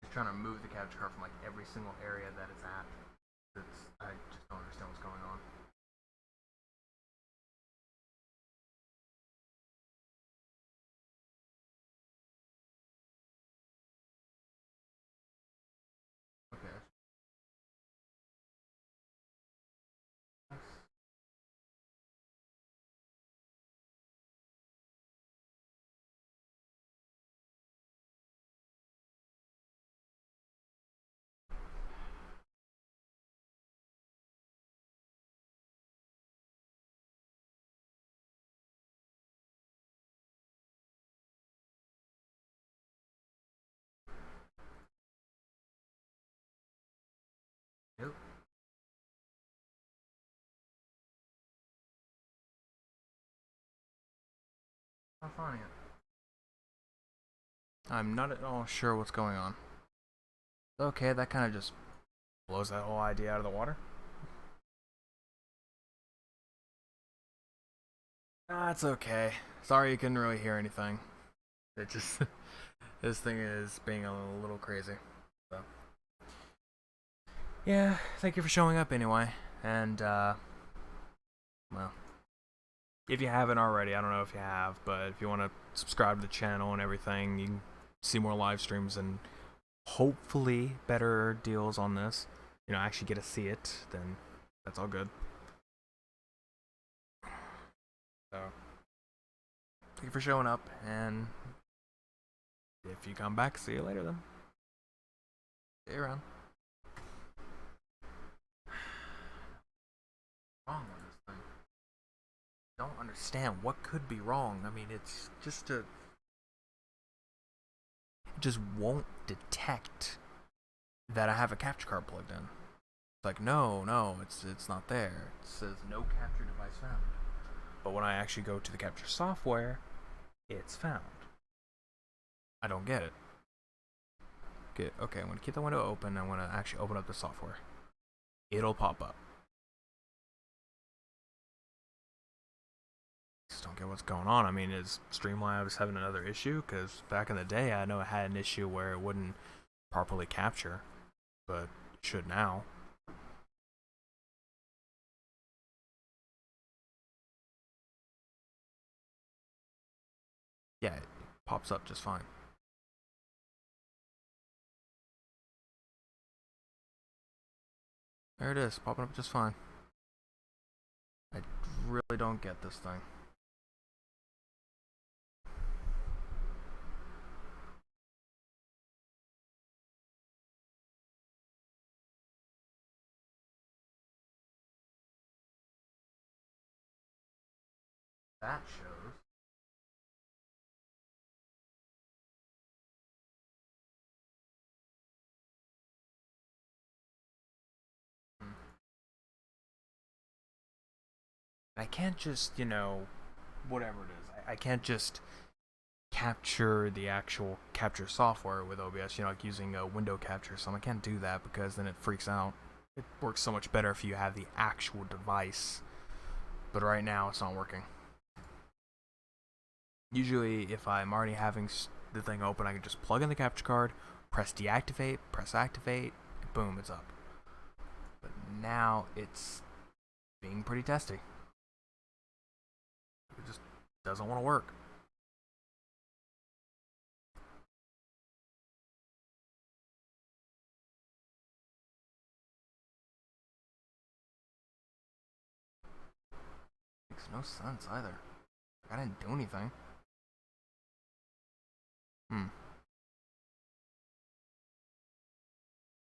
Just trying to move the capture card from like every single area that it's at. I just don't understand what's going on. Okay. Nope. Not finding it. I'm not at all sure what's going on. Okay, that kind of just blows that whole idea out of the water. Ah, it's okay. Sorry you couldn't really hear anything. It just this thing is being a little crazy. So yeah, thank you for showing up anyway. And well, if you haven't already, I don't know if you have, but if you want to subscribe to the channel and everything, you can see more live streams and hopefully better deals on this. Actually get to see it, then that's all good. So thank you for showing up, and if you come back, see you later then. See you around. Wrong on this thing. Don't understand what could be wrong. I mean, it's just a. It just won't detect that I have a capture card plugged in. It's like, no, it's not there. It says no capture device found. But when I actually go to the capture software, it's found. I don't get it. Okay, I'm gonna keep the window open. I'm gonna actually open up the software. It'll pop up. Just don't get what's going on. I mean, is Streamlabs having another issue? Because back in the day, I know it had an issue where it wouldn't properly capture, but it should now. Yeah, it pops up just fine. There it is, popping up just fine. I really don't get this thing. That shows. Hmm. I can't just, whatever it is. I can't just capture the actual capture software with OBS, like using a window capture or something. I can't do that because then it freaks out. It works so much better if you have the actual device. But right now, it's not working. Usually, if I'm already having the thing open, I can just plug in the capture card, press deactivate, press activate, and boom, it's up. But now it's being pretty testy. It just doesn't want to work. Makes no sense either. I didn't do anything. Hmm.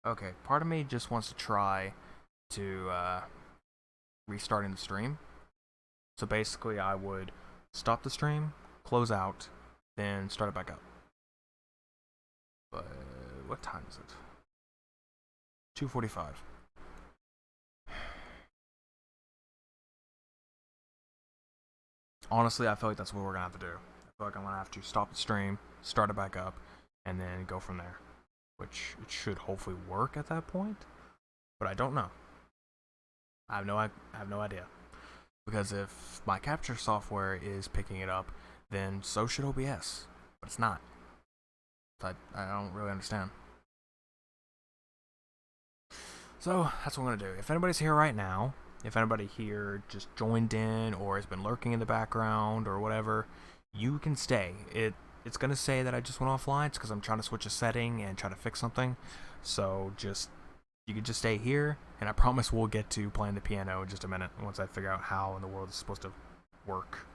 Okay, part of me just wants to try to restarting the stream. So basically, I would stop the stream, close out, then start it back up. But what time is it? 2:45. Honestly, I feel like that's what we're gonna have to do. I feel like I'm gonna have to stop the stream, start it back up, and then go from there. Which it should hopefully work at that point, but I don't know. I have no idea. Because if my capture software is picking it up, then so should OBS. But it's not. I don't really understand. So that's what I'm gonna do. If anybody's here right now, if anybody here just joined in or has been lurking in the background or whatever, you can stay. It's gonna say that I just went offline. It's because I'm trying to switch a setting and try to fix something. So you can just stay here, and I promise we'll get to playing the piano in just a minute once I figure out how in the world it's supposed to work.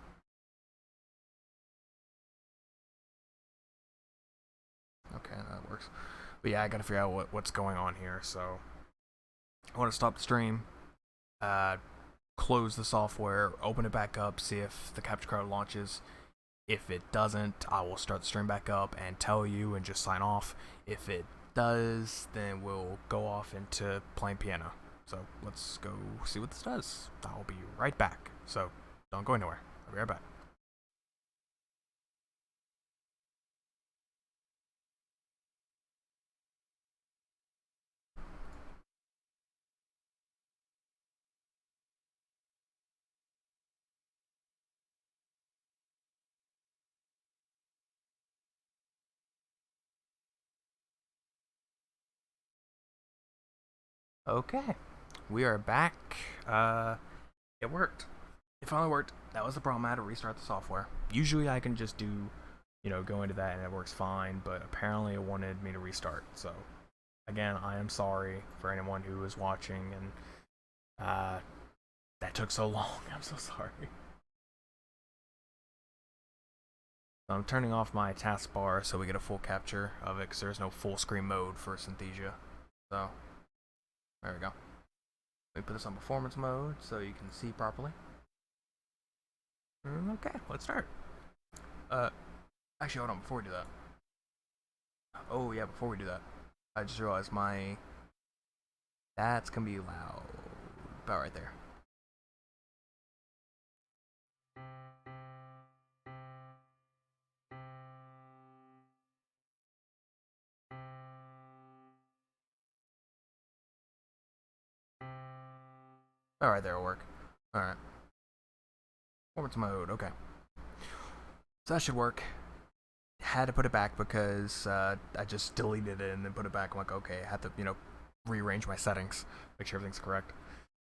Okay, that works. But yeah, I gotta figure out what's going on here. So I want to stop the stream, uh, close the software, open it back up, see if the capture card launches. If it doesn't, I will start the stream back up and tell you and just sign off. If it does, then we'll go off into playing piano. So let's go see what this does. I'll be right back. So don't go anywhere. I'll be right back. Okay, we are back. It worked. It finally worked. That was the problem. I had to restart the software. Usually I can just do, go into that and it works fine, but apparently it wanted me to restart. So, again, I am sorry for anyone who was watching and that took so long. I'm so sorry. So I'm turning off my taskbar so we get a full capture of it because there's no full screen mode for Synthesia. So, there we go. Let me put this on performance mode so you can see properly. Okay, let's start. Actually, hold on, before we do that. Oh, yeah, before we do that. I just realized that's gonna be loud. About right there. Alright, there will work. Alright. Performance mode, okay. So that should work. Had to put it back because I just deleted it and then put it back. I'm like, okay, I have to, rearrange my settings, make sure everything's correct.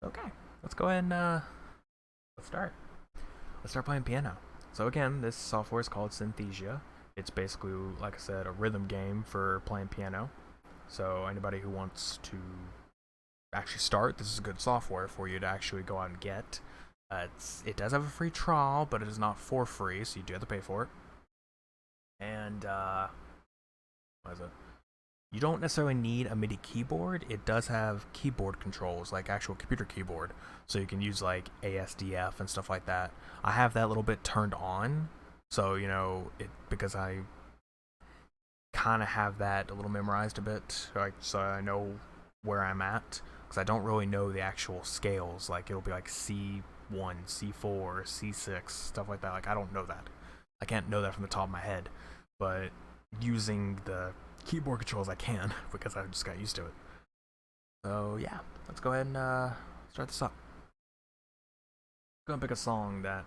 Okay, let's go ahead and let's start. Let's start playing piano. So again, this software is called Synthesia. It's basically, like I said, a rhythm game for playing piano. So anybody who wants to actually start, this is good software for you to actually go out and get. It does have a free trial, but it is not for free, so you do have to pay for it. And what is it? You don't necessarily need a MIDI keyboard. It does have keyboard controls, like actual computer keyboard, so you can use like ASDF and stuff like that. I have that little bit turned on, so because I kind of have that a little memorized a bit, like so I know where I'm at, because I don't really know the actual scales. Like it'll be like C1, C4, C6, stuff like that. Like I don't know that. I can't know that from the top of my head, but using the keyboard controls I can because I just got used to it. So yeah, let's go ahead and start this up. I'm gonna pick a song that,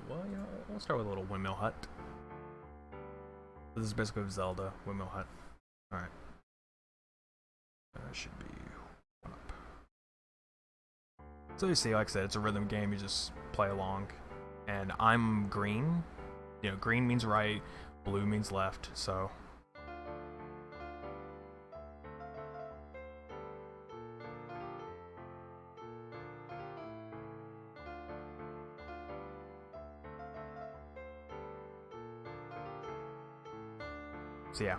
we'll start with a little Windmill Hut. This is basically Zelda Windmill Hut. All right, should be one up. So you see, like I said, it's a rhythm game. You just play along, and I'm green. Green means right, blue means left, so. So yeah,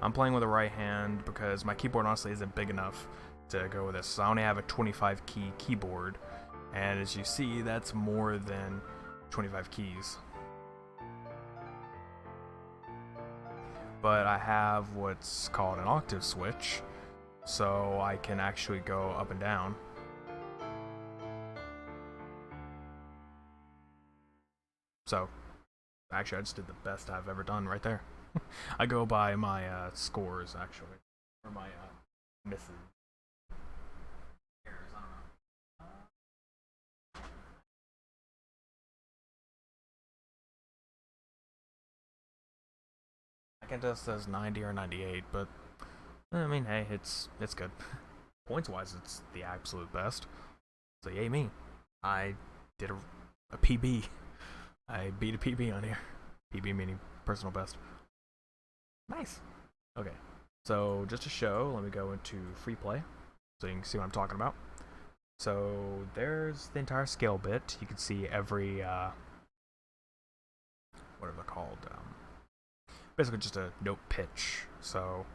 I'm playing with the right hand because my keyboard honestly isn't big enough to go with this. So I only have a 25 key keyboard, and as you see, that's more than 25 keys. But I have what's called an octave switch, so I can actually go up and down. So, actually, I just did the best I've ever done right there. I go by my scores, actually, or my misses. I can tell it says 90 or 98, but I mean, hey, it's good. Points wise, it's the absolute best. So yay me! I did a PB. I beat a PB on here. PB meaning personal best. Nice. Okay. So just to show, let me go into free play so you can see what I'm talking about. So there's the entire scale bit. You can see every what are they called? Basically just a note pitch. So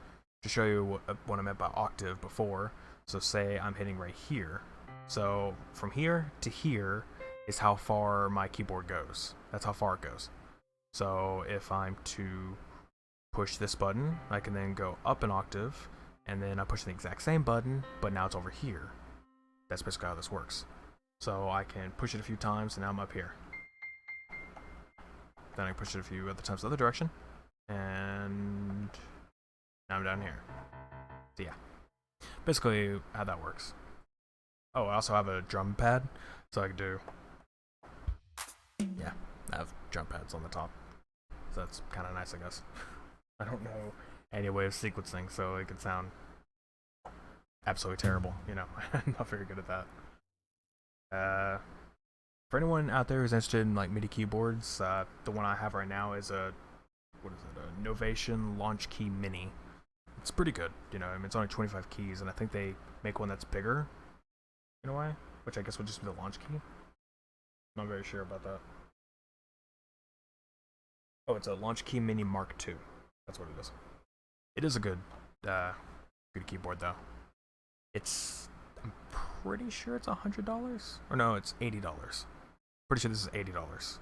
to show you what I meant by octave before, so say I'm hitting right here. So from here to here is how far my keyboard goes. That's how far it goes. So if I'm to push this button, I can then go up an octave, and then I push the exact same button, but now it's over here. That's basically how this works. So I can push it a few times, and now I'm up here. Then I push it a few other times the other direction, and now I'm down here. So yeah, basically how that works. Oh, I also have a drum pad, so I can do, yeah, I have drum pads on the top. So that's kind of nice, I guess. I don't know any way of sequencing, so it could sound absolutely terrible. You know, I'm not very good at that. For anyone out there who's interested in like MIDI keyboards, the one I have right now is a what is it? A Novation Launch Key Mini. It's pretty good. You know, I mean, it's only 25 keys, and I think they make one that's bigger in a way, which I guess would just be the launch key. I'm not very sure about that. Oh, it's a Launch Key Mini Mark II. That's what it is. It is a uh, good keyboard though. It's I'm pretty sure it's $100, or no, it's $80. Pretty sure this is $80.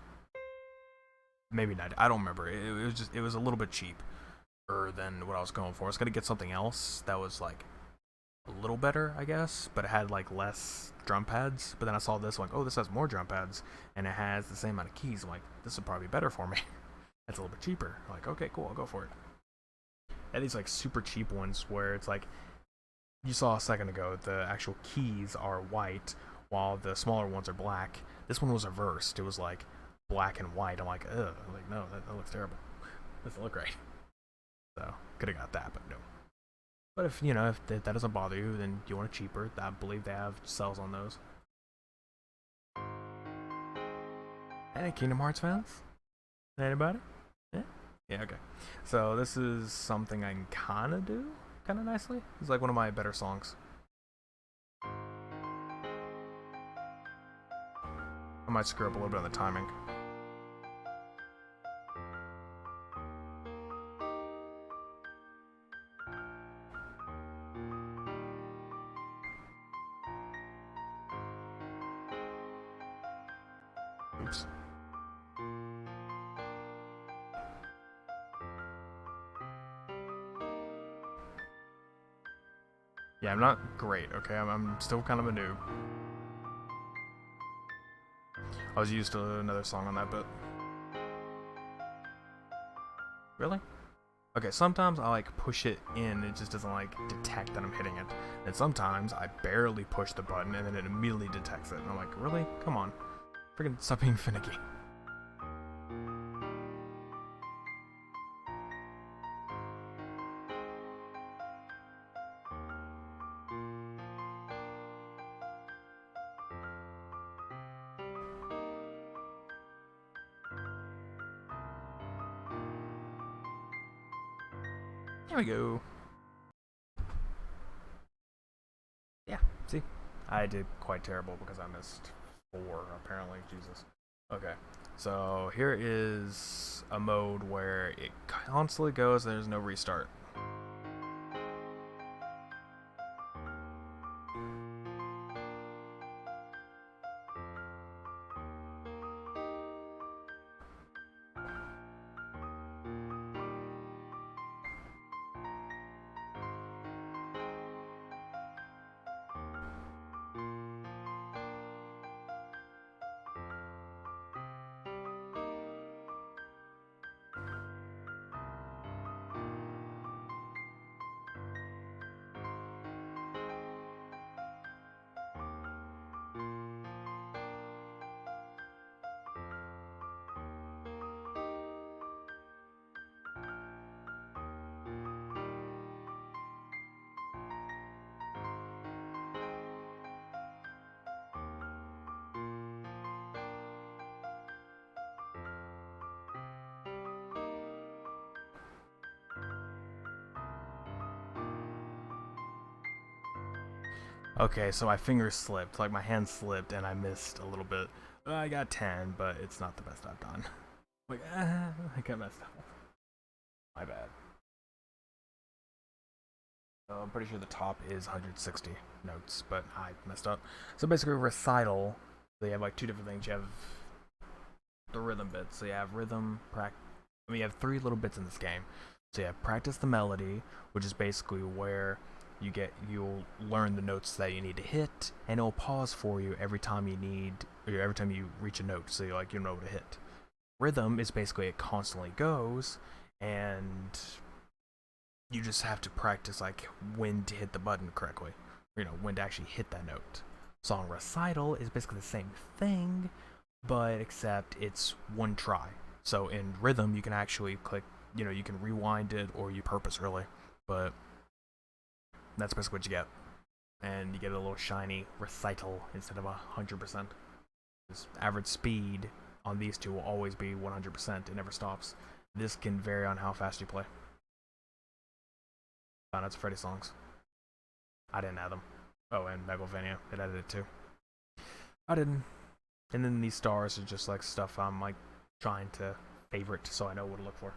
Maybe not. I don't remember. It was a little bit cheaper than what I was going for. I was gonna get something else that was like a little better, I guess, but it had like less drum pads. But then I saw this, like, oh, this has more drum pads, and it has the same amount of keys. I'm like, this would probably be better for me. It's a little bit cheaper. I'm like, okay, cool, I'll go for it. And these like super cheap ones where it's like you saw a second ago, the actual keys are white while the smaller ones are black. This one was reversed. It was like black and white. I'm like, ugh. I'm like, no, that looks terrible. Doesn't look right. So could have got that, but no. But if you know if that doesn't bother you, then you want it cheaper. I believe they have sales on those. Hey, Kingdom Hearts fans? Anybody? Yeah. Yeah. Okay. So this is something I can kind of do, kind of nicely. It's like one of my better songs. I might screw up a little bit on the timing. Oops. Yeah, I'm not great, okay? I'm still kind of a noob. I was used to another song on that bit. Really? Okay, sometimes I like push it in, it just doesn't like detect that I'm hitting it. And sometimes I barely push the button and then it immediately detects it. And I'm like, really? Come on. Freaking stop being finicky. There we go. Yeah, see? I did quite terrible because I missed 4, apparently. Jesus. Okay, so here is a mode where it constantly goes and there's no restart. Okay, so my finger slipped, like my hand slipped, and I missed a little bit. I got 10, but it's not the best I've done. Like, I got messed up. My bad. So I'm pretty sure the top is 160 notes, but I messed up. So basically, recital, they have like 2 different things. You have the rhythm bits. So you have rhythm, you have 3 little bits in this game. So you have practice the melody, which is basically where you'll learn the notes that you need to hit, and it'll pause for you every time every time you reach a note, so you know what to hit. Rhythm is basically it constantly goes, and you just have to practice like when to hit the button correctly, when to actually hit that note. Song recital is basically the same thing, but except it's one try. So in rhythm, you can actually click, you can rewind it or you purpose early, but that's basically what you get. and you get a little shiny recital instead of 100%. This average speed on these two will always be 100%. It never stops. This can vary on how fast you play. Found out Freddy songs. I didn't add them. Oh, and Megalovania. It added it too. I didn't. And then these stars are just like stuff I'm like trying to favorite so I know what to look for.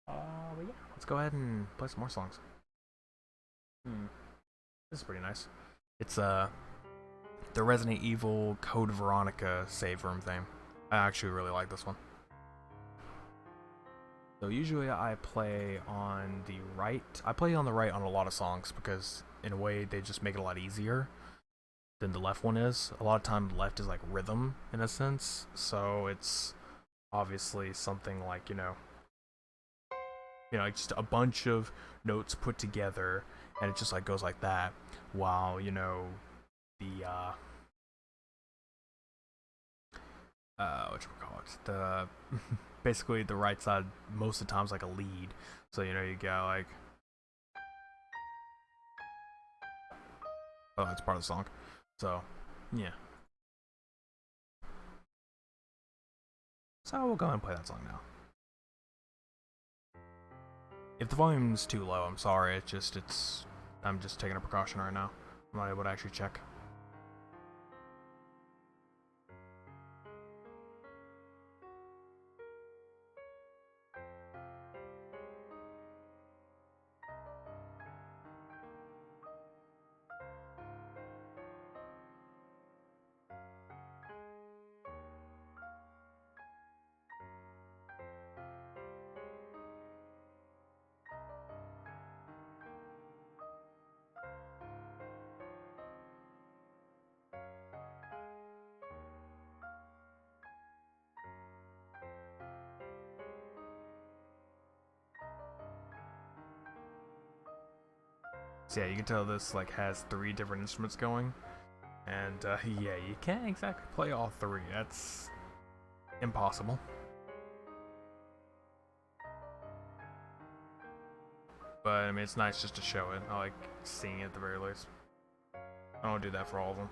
But yeah, let's go ahead and play some more songs. This is pretty nice. It's the Resident Evil Code Veronica save room theme. I actually really like this one. So usually I play on the right. I play on the right on a lot of songs because in a way they just make it a lot easier than the left one is. A lot of time the left is like rhythm in a sense, so it's obviously something like, you know, just a bunch of notes put together and it just like goes like that, while, you know, the whatchamacallit, the basically the right side most of the time's like a lead. So, you know, you got like, oh, that's part of the song. So, yeah. So we'll go ahead and play that song now. If the volume's too low, I'm sorry. I'm just taking a precaution right now. I'm not able to actually check. So yeah, you can tell this like has 3 different instruments going, and yeah, you can't exactly play all 3. That's impossible. But I mean, it's nice just to show it. I like seeing it at the very least. I don't do that for all of them.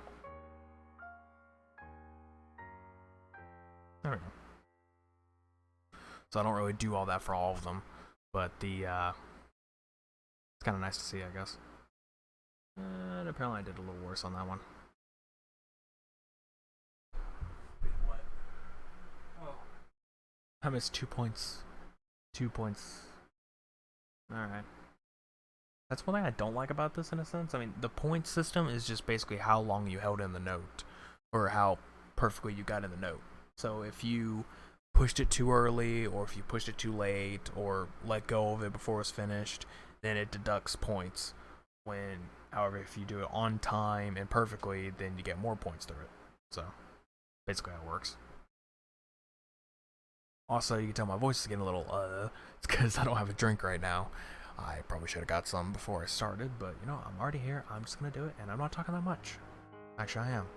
There we go. So I don't really do all that for all of them, but the it's kind of nice to see, I guess. And apparently I did a little worse on that one. What? Oh. I missed 2 points. 2 points. Alright. That's one thing I don't like about this in a sense. I mean, the point system is just basically how long you held in the note, or how perfectly you got in the note. So if you pushed it too early, or if you pushed it too late, or let go of it before it's finished, then it deducts points. However, if you do it on time and perfectly, then you get more points through it. So, basically how it works. Also, you can tell my voice is getting a little, it's because I don't have a drink right now. I probably should have got some before I started, but, you know, I'm already here, I'm just gonna do it, and I'm not talking that much. Actually, I am.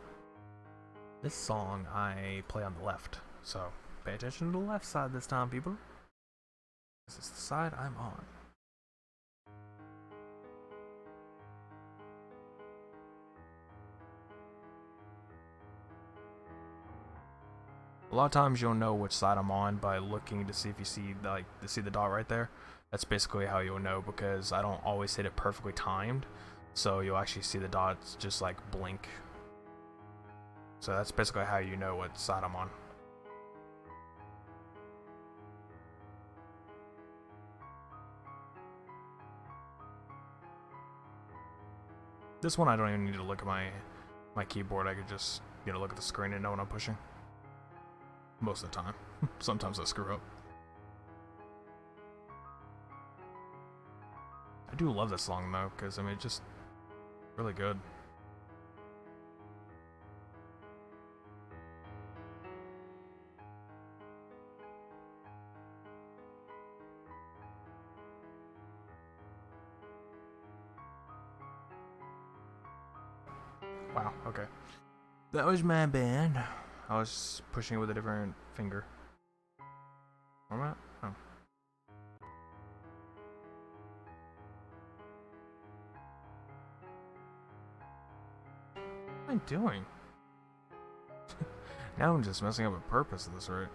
This song I play on the left, so pay attention to the left side this time, people. This is the side I'm on. A lot of times you'll know which side I'm on by looking to see if you see the dot right there. That's basically how you'll know, because I don't always hit it perfectly timed, so you'll actually see the dots just like blink. So that's basically how you know what side I'm on. This one I don't even need to look at my keyboard. I could just, you know, look at the screen and know what I'm pushing. Most of the time. Sometimes I screw up. I do love this song though, because I mean, it's just really good. Wow, okay. That was my bad. I was pushing it with a different finger. Where am I? Oh. What am I doing? Now I'm just messing up the purpose of this, right?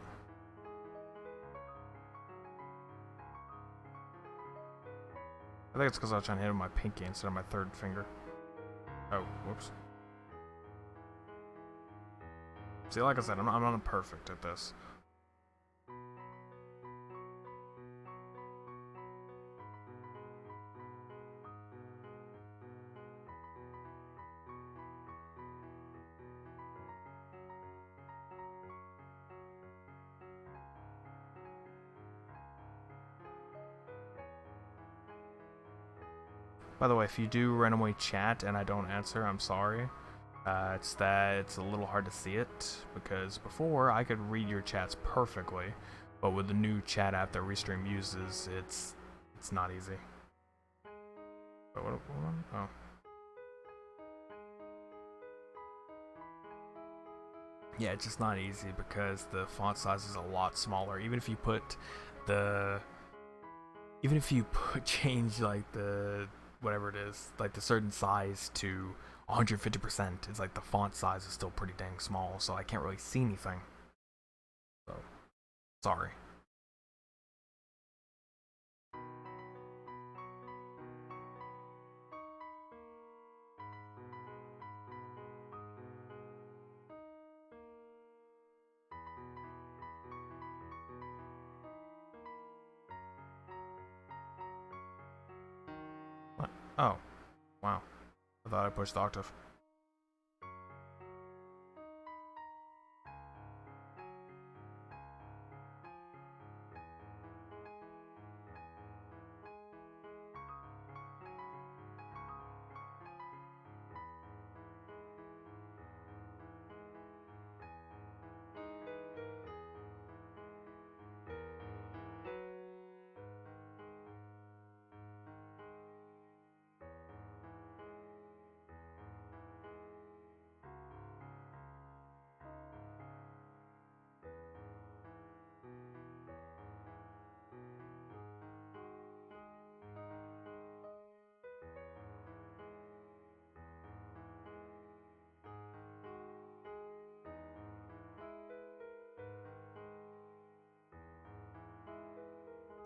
I think it's because I was trying to hit with my pinky instead of my third finger. Oh, whoops. See, like I said, I'm not perfect at this. By the way, if you do randomly chat and I don't answer, I'm sorry. It's that it's a little hard to see it, because before I could read your chats perfectly, but with the new chat app that Restream uses, it's not easy. But what? Oh. Yeah, it's just not easy because the font size is a lot smaller. Even if you change like the whatever it is, like the certain size to 150%, it's like the font size is still pretty dang small, so I can't really see anything. So, sorry. What? Oh, wow. I thought I pushed the octave.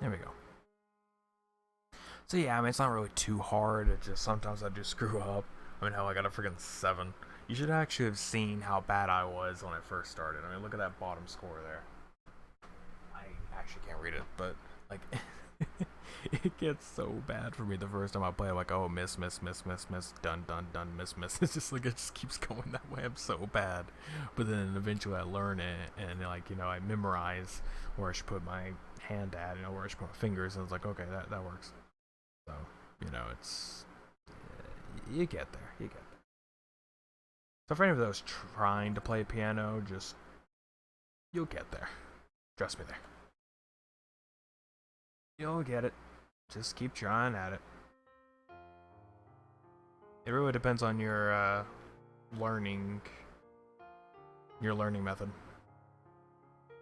There we go. So yeah, I mean, it's not really too hard. It just sometimes I do screw up. I mean, hell, I got a freaking 7. You should actually have seen how bad I was when I first started. I mean, look at that bottom score there. I actually can't read it, but like, it gets so bad for me the first time I play. I'm like, oh, miss, miss, miss, miss, miss, done, done, done, miss, miss. It's just like it just keeps going that way. I'm so bad, but then eventually I learn it, and like I memorize where I should put my hand at, where I should put my fingers, and it's like, okay, that works. So it's you get there, you get there. So for any of those trying to play piano, just you'll get there. Trust me there. You'll get it. Just keep trying at it. It really depends on your learning method.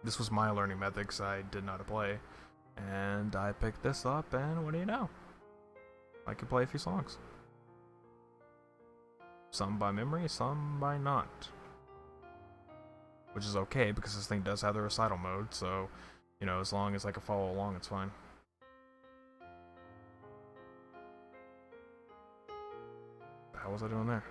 This was my learning method because I didn't know how to play, and I picked this up, and what do you know? I can play a few songs. Some by memory, some by not. Which is okay, because this thing does have the recital mode, so, as long as I can follow along, it's fine. What the hell was I doing there?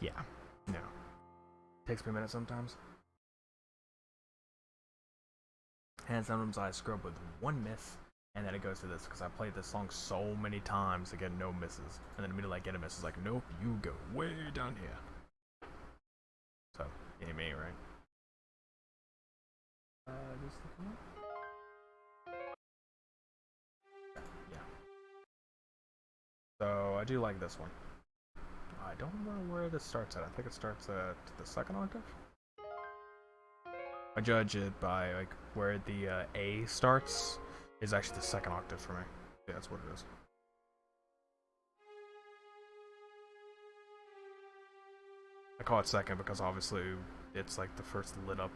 Yeah, no. Takes me a minute sometimes. And sometimes I screw up with one miss, and then it goes to this, because I played this song so many times to get no misses. And then immediately I get a miss, it's like, nope, you go way down here. So, yeah, me, right? Just looking up. Yeah. So, I do like this one. I don't remember where this starts at. I think it starts at the second octave. I judge it by like where the A starts is actually the second octave for me. Yeah, that's what it is. I call it second because obviously it's like the first lit up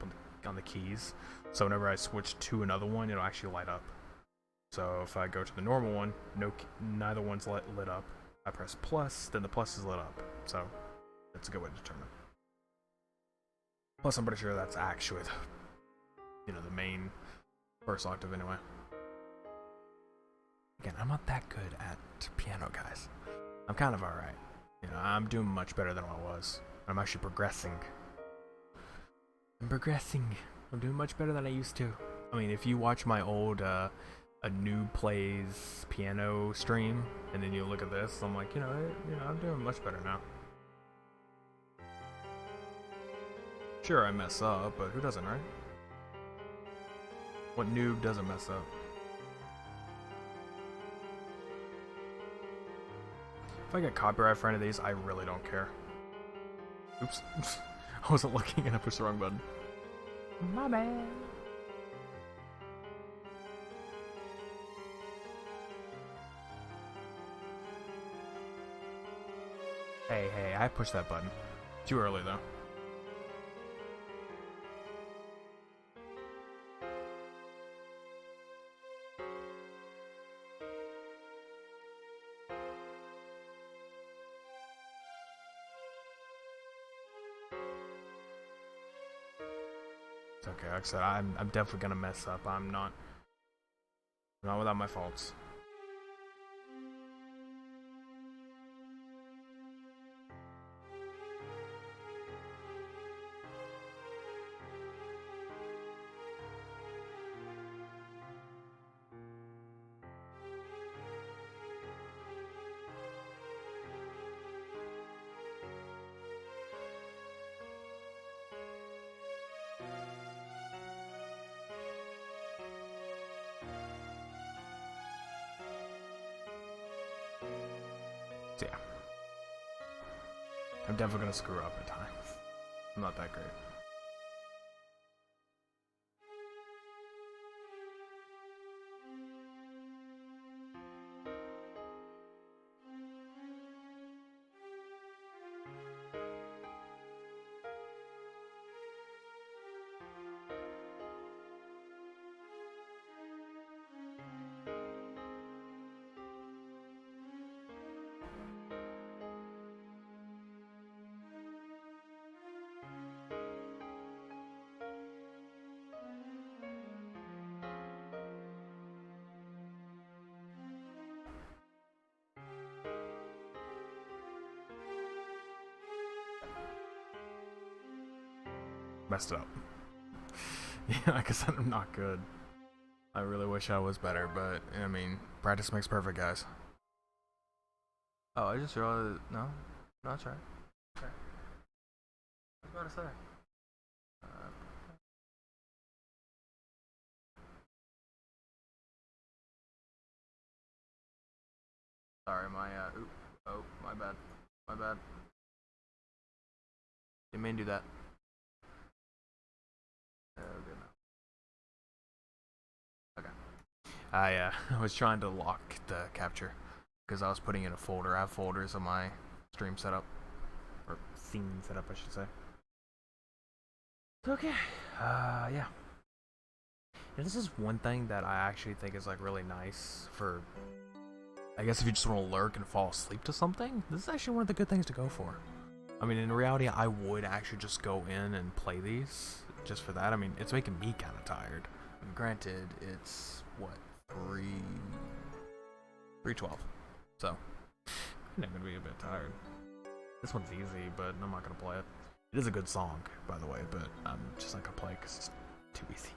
on the keys. So whenever I switch to another one, it'll actually light up. So if I go to the normal one, neither one's lit up. I press plus, then the plus is lit up. So that's a good way to determine. Plus, I'm pretty sure that's actually the main first octave anyway. Again, I'm not that good at piano, guys. I'm kind of alright. I'm doing much better than I was. I'm actually progressing. I'm progressing. I'm doing much better than I used to. I mean, if you watch my old a noob plays piano stream, and then you look at this, I'm like, I'm doing much better now. Sure, I mess up, but who doesn't, right? What noob doesn't mess up? If I get copyright for any of these, I really don't care. Oops. I wasn't looking and I pushed the wrong button. My bad. Hey, I pushed that button. Too early, though. It's okay, like I said, I'm definitely gonna mess up. I'm not without my faults. So yeah, I'm definitely gonna screw up at times. I'm not that great. Messed it up. Yeah, like I said, I'm not good. I really wish I was better, but I mean, practice makes perfect, guys. Oh, I just realized. No, that's right. Okay. I was about to say. Sorry, my bad. My bad. Didn't mean to do that. Good now. Okay. I was trying to lock the capture because I was putting in a folder. I have folders on my stream setup, or scene setup, I should say. Okay. Yeah. This is one thing that I actually think is like really nice for. I guess if you just want to lurk and fall asleep to something, this is actually one of the good things to go for. I mean, in reality, I would actually just go in and play these just for that. I mean, it's making me kind of tired. I mean, granted, it's what 3:12, so I'm not gonna be a bit tired. This one's easy, but I'm not gonna play it. It is a good song, by the way, but I'm just not gonna play it because it's too easy.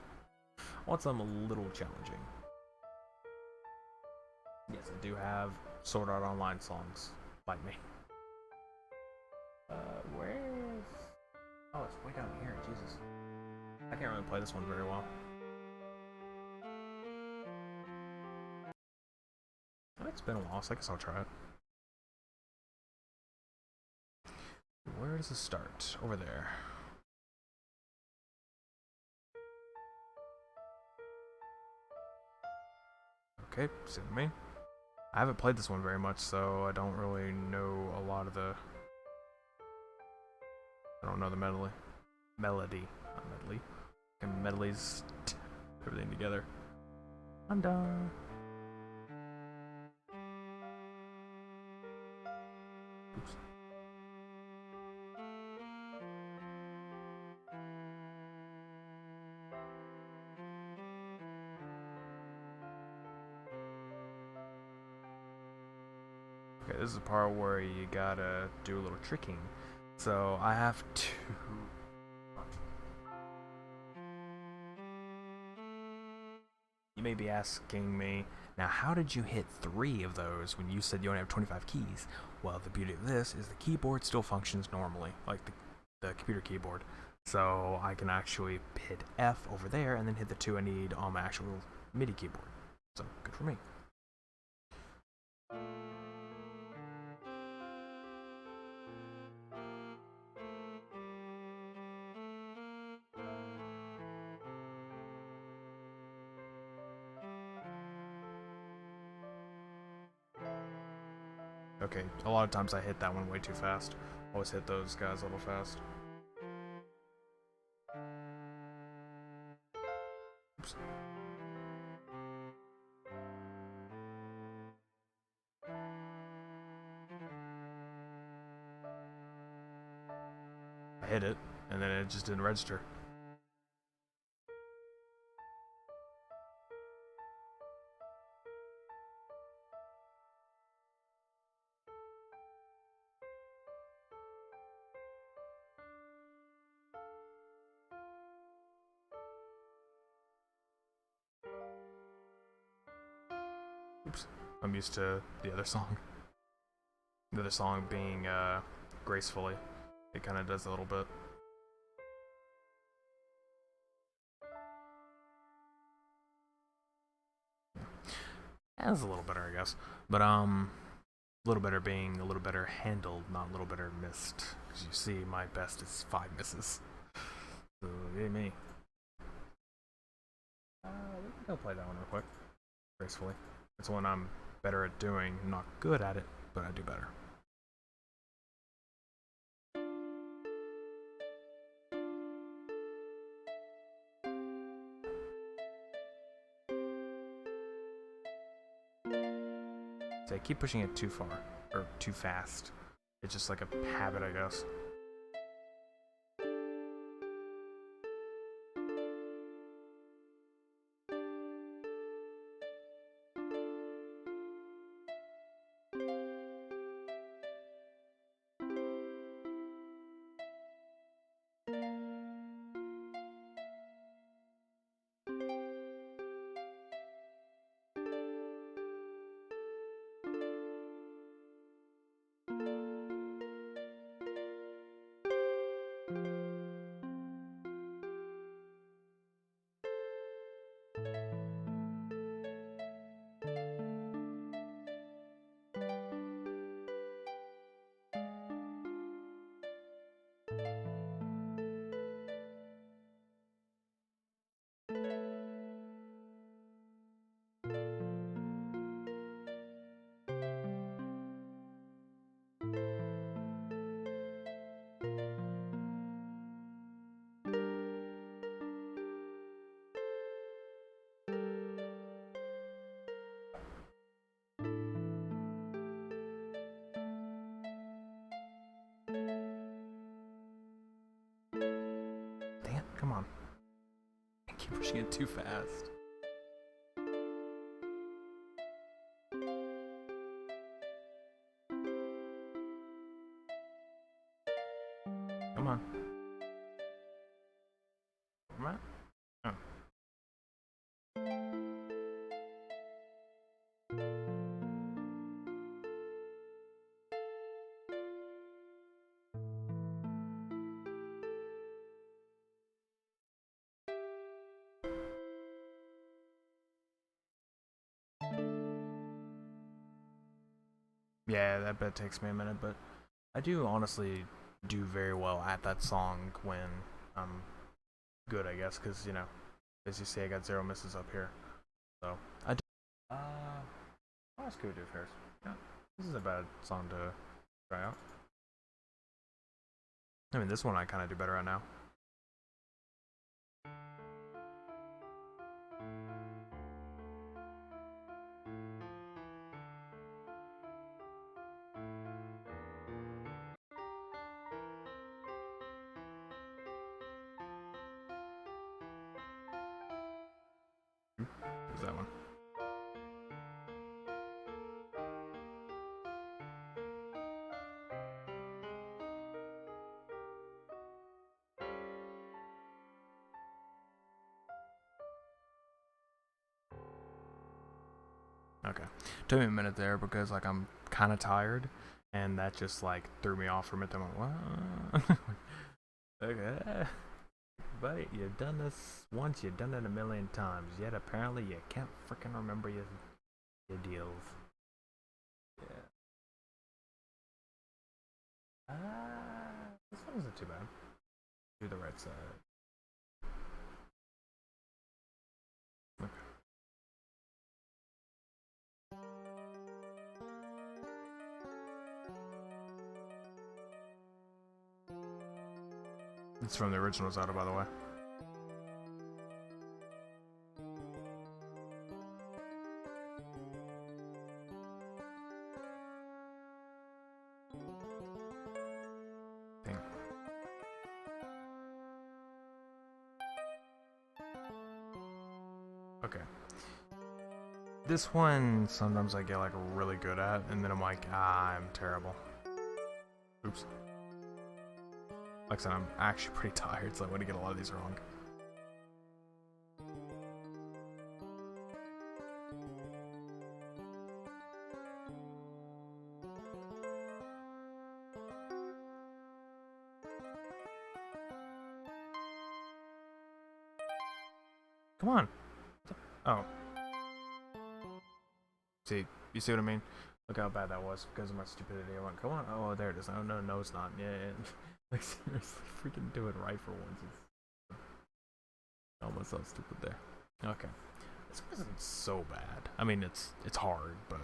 I want something a little challenging. Yes, I do have Sword Art Online songs. Like me. Where is... Oh, it's way down here. Jesus. I can't really play this one very well. It's been a while, so I guess I'll try it. Where does it start? Over there. Okay, see what I mean? I haven't played this one very much, so I don't really know a lot of the... don't know the melody, not medley. And medleys everything together. I'm done. Oops. Okay, this is the part where you gotta do a little tricking. So I have to. You may be asking me, now how did you hit 3 of those when you said you only have 25 keys? Well, the beauty of this is the keyboard still functions normally, like the computer keyboard. So I can actually hit F over there and then hit the 2 I need on my actual MIDI keyboard. So, good for me. Okay, a lot of times I hit that one way too fast. Always hit those guys a little fast. Oops. I hit it, and then it just didn't register. Oops. I'm used to the other song. The other song being gracefully. It kind of does a little bit. Yeah, it's a little better, I guess. But a little better being a little better handled, not a little better missed. As you see, my best is 5 misses. So yay me. I'll play that one real quick, gracefully. It's one I'm better at doing. I'm not good at it, but I do better. So I keep pushing it too far, or too fast. It's just like a habit, I guess. Damn, come on. I keep pushing it too fast. Come on. Come on. Oh. Yeah, that bet takes me a minute, but I do honestly do very well at that song when I'm good, I guess, because, you know, as you see, I got 0 misses up here. So, I do. What else could we do first? Yeah, this is a bad song to try out. I mean, this one I kind of do better at now. Who's that one? Okay. Took me a minute there because like I'm kind of tired, and that just like threw me off from it. I'm like, what? Okay. But you've done this once, you've done it a million times, yet apparently you can't freaking remember your deals. Yeah. This one isn't too bad. Do the right side. Okay. It's from the original Zelda, by the way. Dang. Okay. This one, sometimes I get like really good at, and then I'm like, I'm terrible. Oops. Like I said, I'm actually pretty tired, so I'm gonna get a lot of these wrong. Come on. Oh. See, you see what I mean? Look how bad that was because of my stupidity. I went, come on. Oh, there it is. Oh, no, it's not. Yeah. Like, seriously, freaking do it right for once. It's almost so stupid there. Okay. This wasn't so bad. I mean, it's hard, but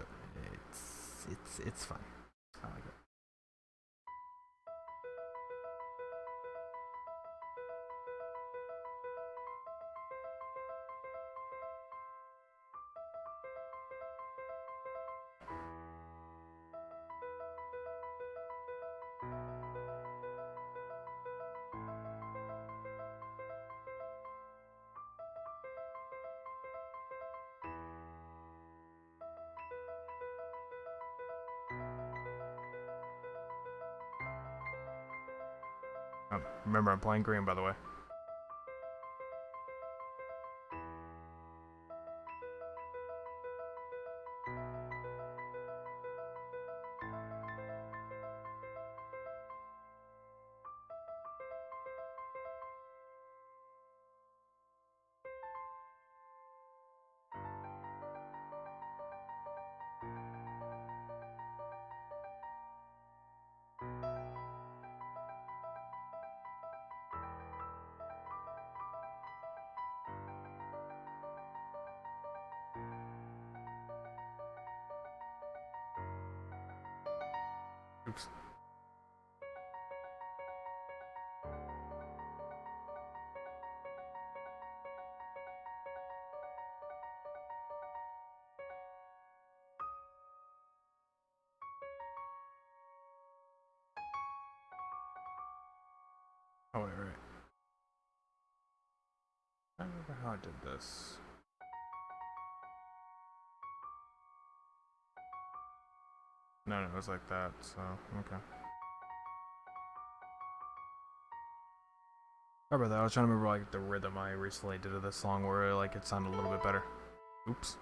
it's fun. I like it. Remember, I'm playing green, by the way. Oops. Oh, wait, right. I don't remember how I did this. No, it was like that, so, okay. Sorry about that. I was trying to remember, like, the rhythm I recently did of this song where, like, it sounded a little bit better. Oops.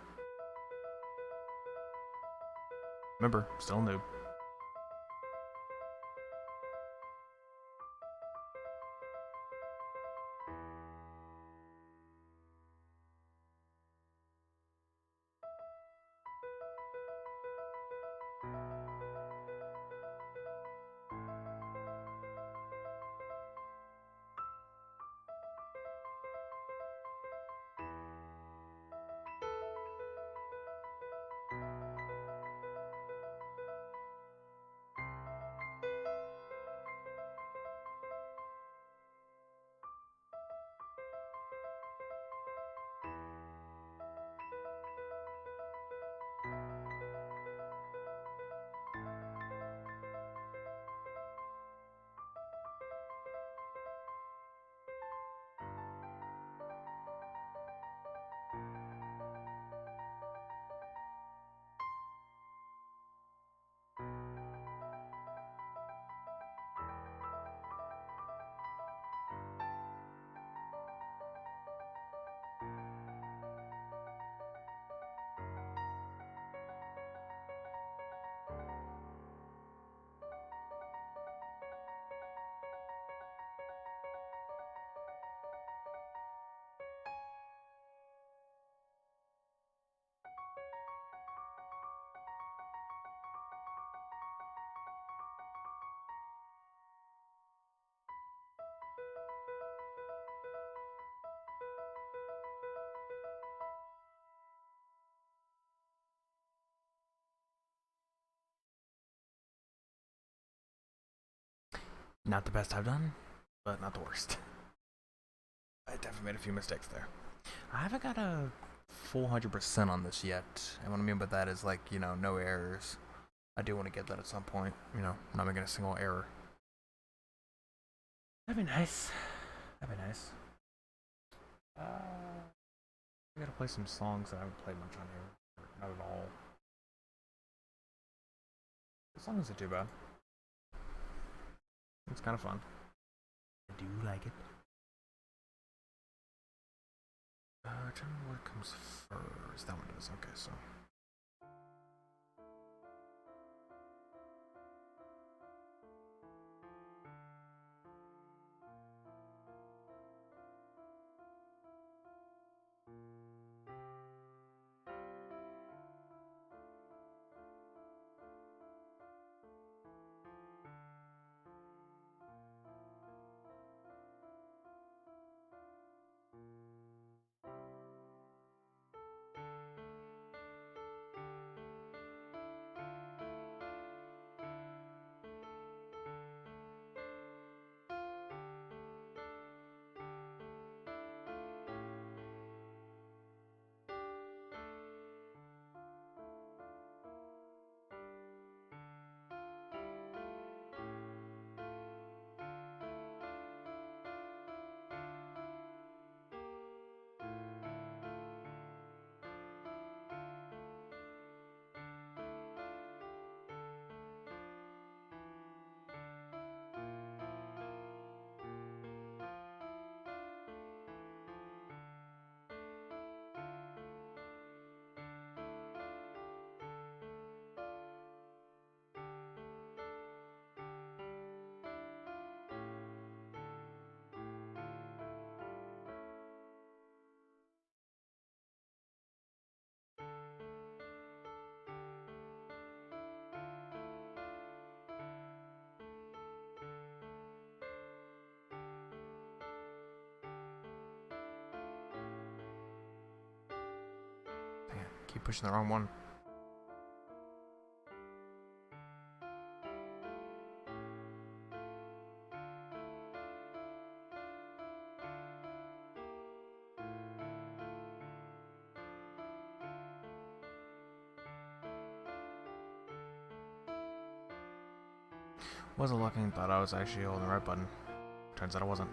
Remember, still new. Not the best I've done, but not the worst. I definitely made a few mistakes there. I haven't got a full 100% on this yet. And what I mean by that is, like, no errors. I do want to get that at some point. Not making a single error. That'd be nice. That'd be nice. I gotta play some songs that I haven't played much on here. Not at all. The song isn't too bad. It's kind of fun. I do like it. Trying to remember what comes first. That one does. Okay, so. Dang it. Keep pushing the wrong one. Wasn't looking, thought I was actually holding the right button. Turns out I wasn't.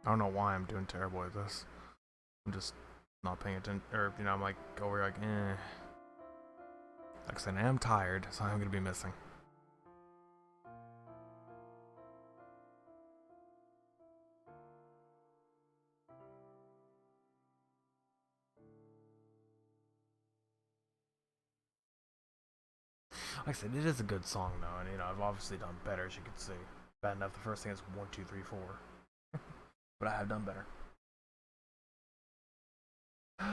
I don't know why I'm doing terrible at this. I'm just not paying attention, or I'm like over like, eh. Like I said, I am tired, so I'm gonna be missing. Like I said, it is a good song though, and I've obviously done better, as you can see. Bad enough, the first thing is 1, 2, 3, 4, but I have done better. I'm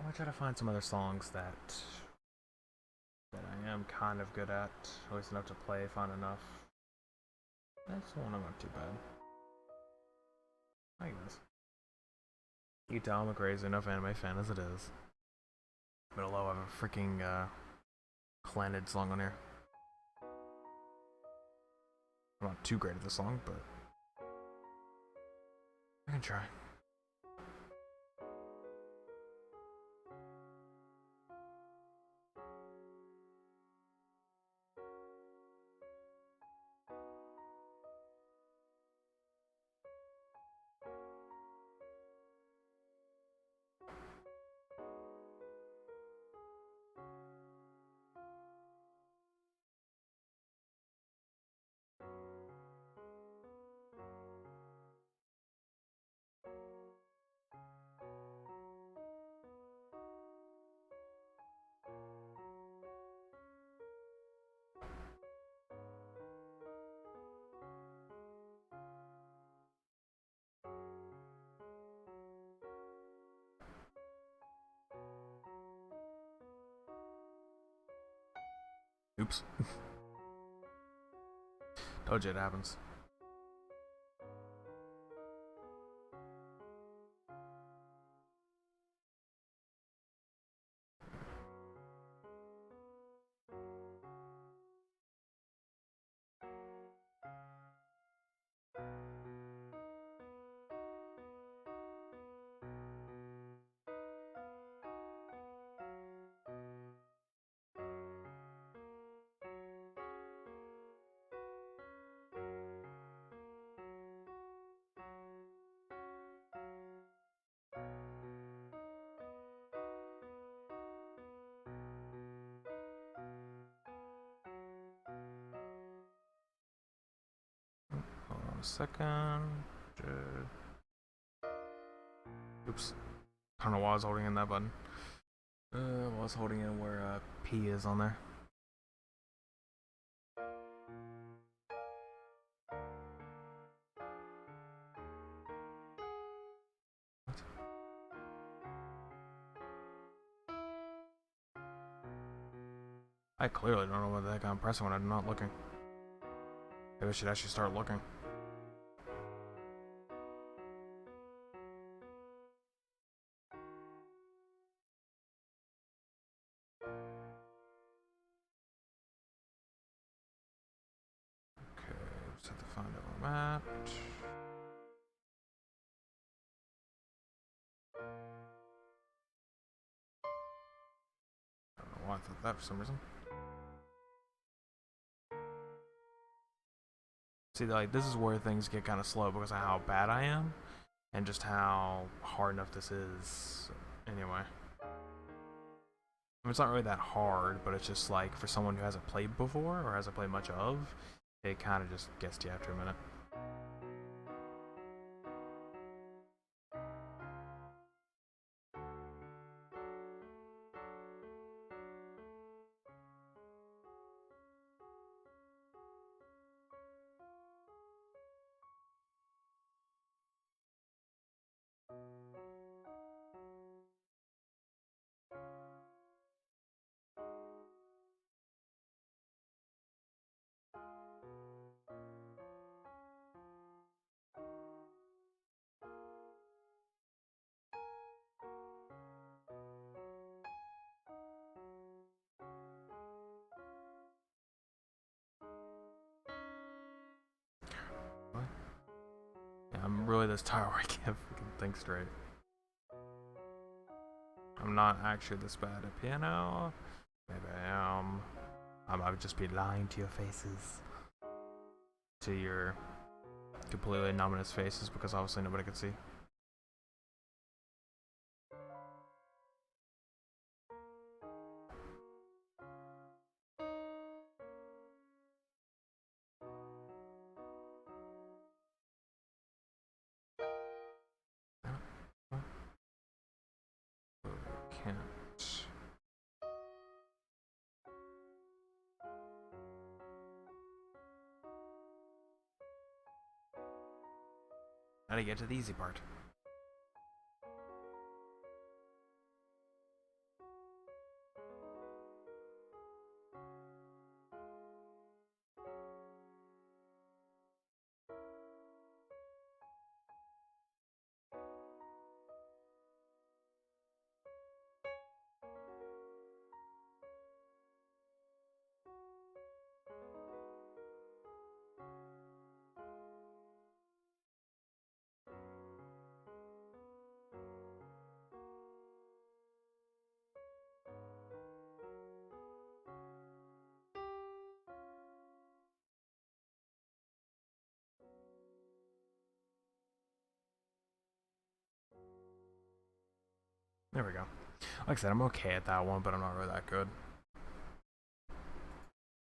gonna try to find some other songs that am kind of good at least enough to play fun enough. That's one I'm not too bad. I guess. You can tell I'm a crazy enough anime fan as it is. But although I have a freaking Planet song on here. I'm not too great at this song, but I can try. Oops. Told you it happens. Hold on a second. Oops. I don't know why I was holding in that button. I was holding in where P is on there. What? I clearly don't know what the heck I'm pressing when I'm not looking. Maybe I should actually start looking. Okay, just have to find out where I'm at. I don't know why I thought that for some reason. See, like, this is where things get kind of slow because of how bad I am and just how hard enough this is. Anyway. I mean, it's not really that hard, but it's just like for someone who hasn't played before or hasn't played much of, it kind of just gets to you after a minute. What? Yeah, I'm really this tired where I can't freaking think straight. I'm not actually this bad at piano. Maybe I am. I would just be lying to your faces. To your completely anonymous faces because obviously nobody could see. Can't. How to get to the easy part. There we go. Like I said, I'm okay at that one, but I'm not really that good.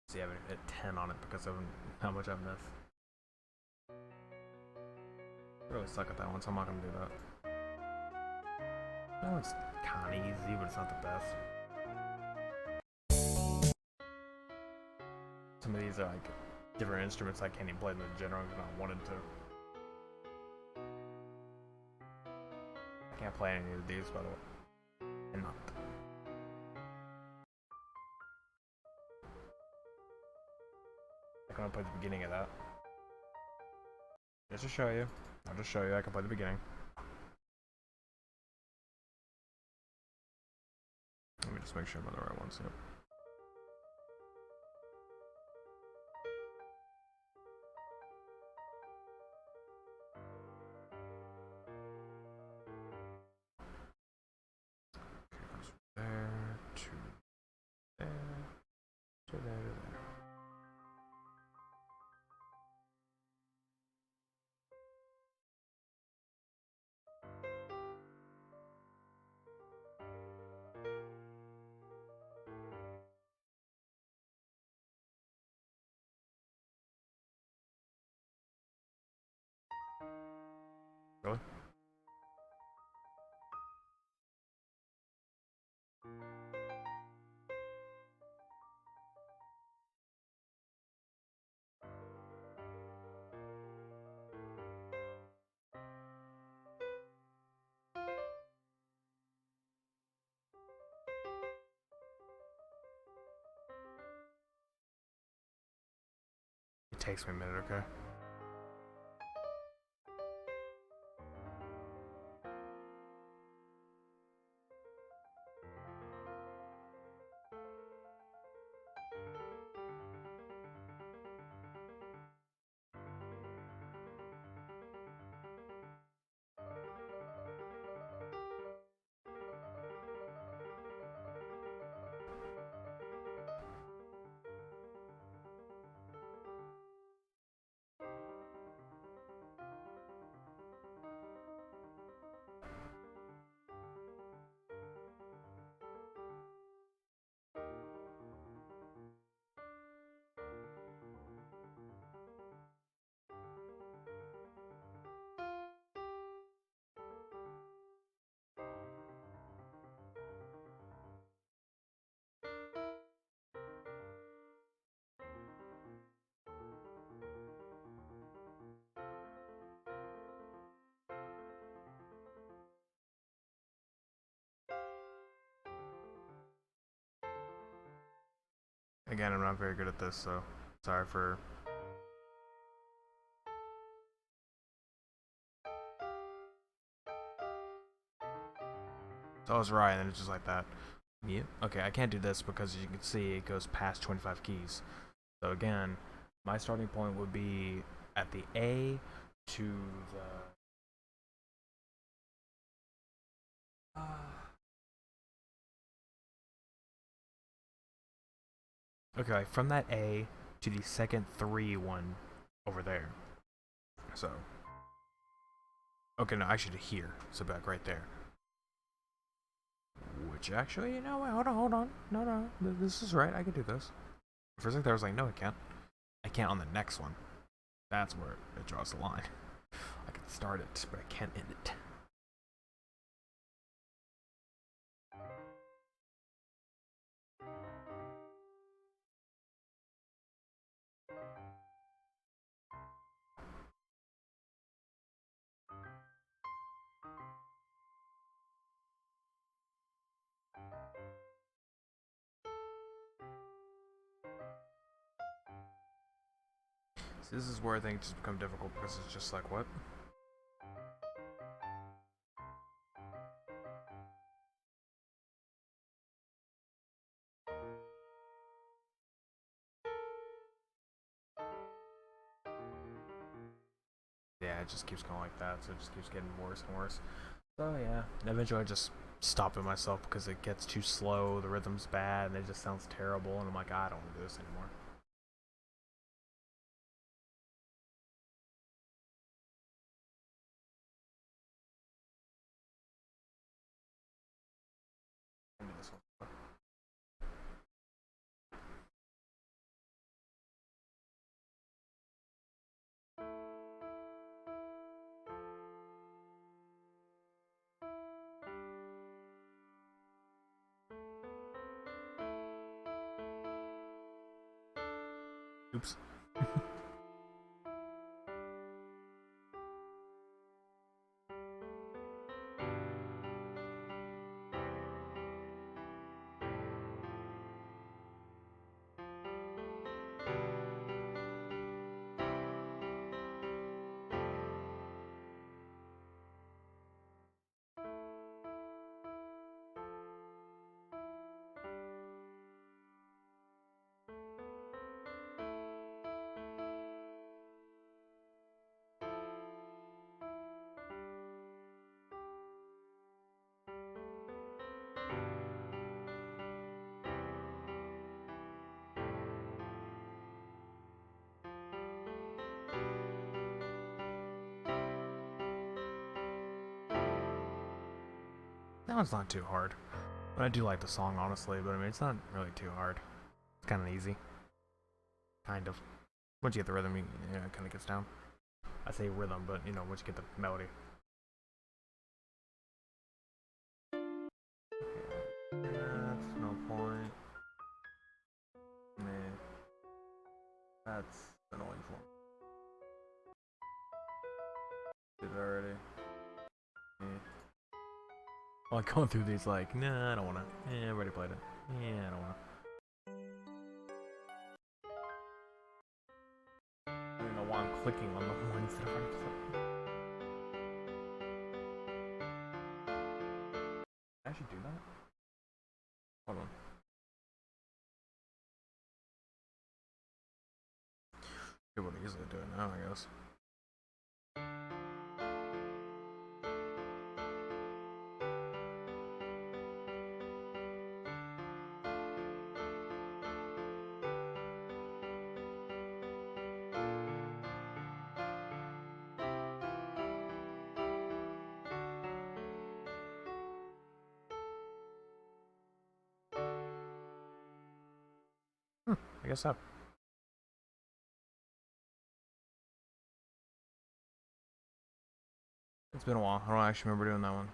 See, I haven't hit 10 on it because of how much I've missed. I really suck at that one, so I'm not gonna do that. That one's kinda easy, but it's not the best. Some of these are like different instruments I can't even play them in general because I wanted to. I can't play any of these, by the way. And not. I can only play the beginning of that. Just to show you. I'll just show you I can play the beginning. Let me just make sure I'm on the right ones. Yep. There to there to there to there. Really? It takes me a minute, okay? Again, I'm not very good at this, so sorry for. So I was right, and it's just like that. Mute. Okay, I can't do this because as you can see, it goes past 25 keys. So again, my starting point would be at the A to the. Okay, from that A to the second 3 one over there. So. Okay, no, I should hear. So back right there. Which actually, you know, wait, hold on. No, this is right. I can do this. For a second there, I was like, no, I can't. I can't on the next one. That's where it draws the line. I can start it, but I can't end it. So this is where things just become difficult because it's just like, what? Yeah, it just keeps going like that, so it just keeps getting worse and worse. So yeah, eventually I just stop it myself because it gets too slow, the rhythm's bad, and it just sounds terrible, and I'm like, I don't want to do this anymore. Oops. That one's not too hard. I do like the song, honestly, but I mean, it's not really too hard. It's kind of easy. Kind of. Once you get the rhythm, it kind of gets down. I say rhythm, but, once you get the melody. That's no point. Meh. That's annoying for me. Did it already. Like going through these, like, nah, I don't wanna. I already played it. Yeah, I don't wanna. I don't know why I'm clicking on the ones that I've already played. I should do that. Hold on. It would easily do it now, I guess. I guess so. It's been a while. I don't actually remember doing that one.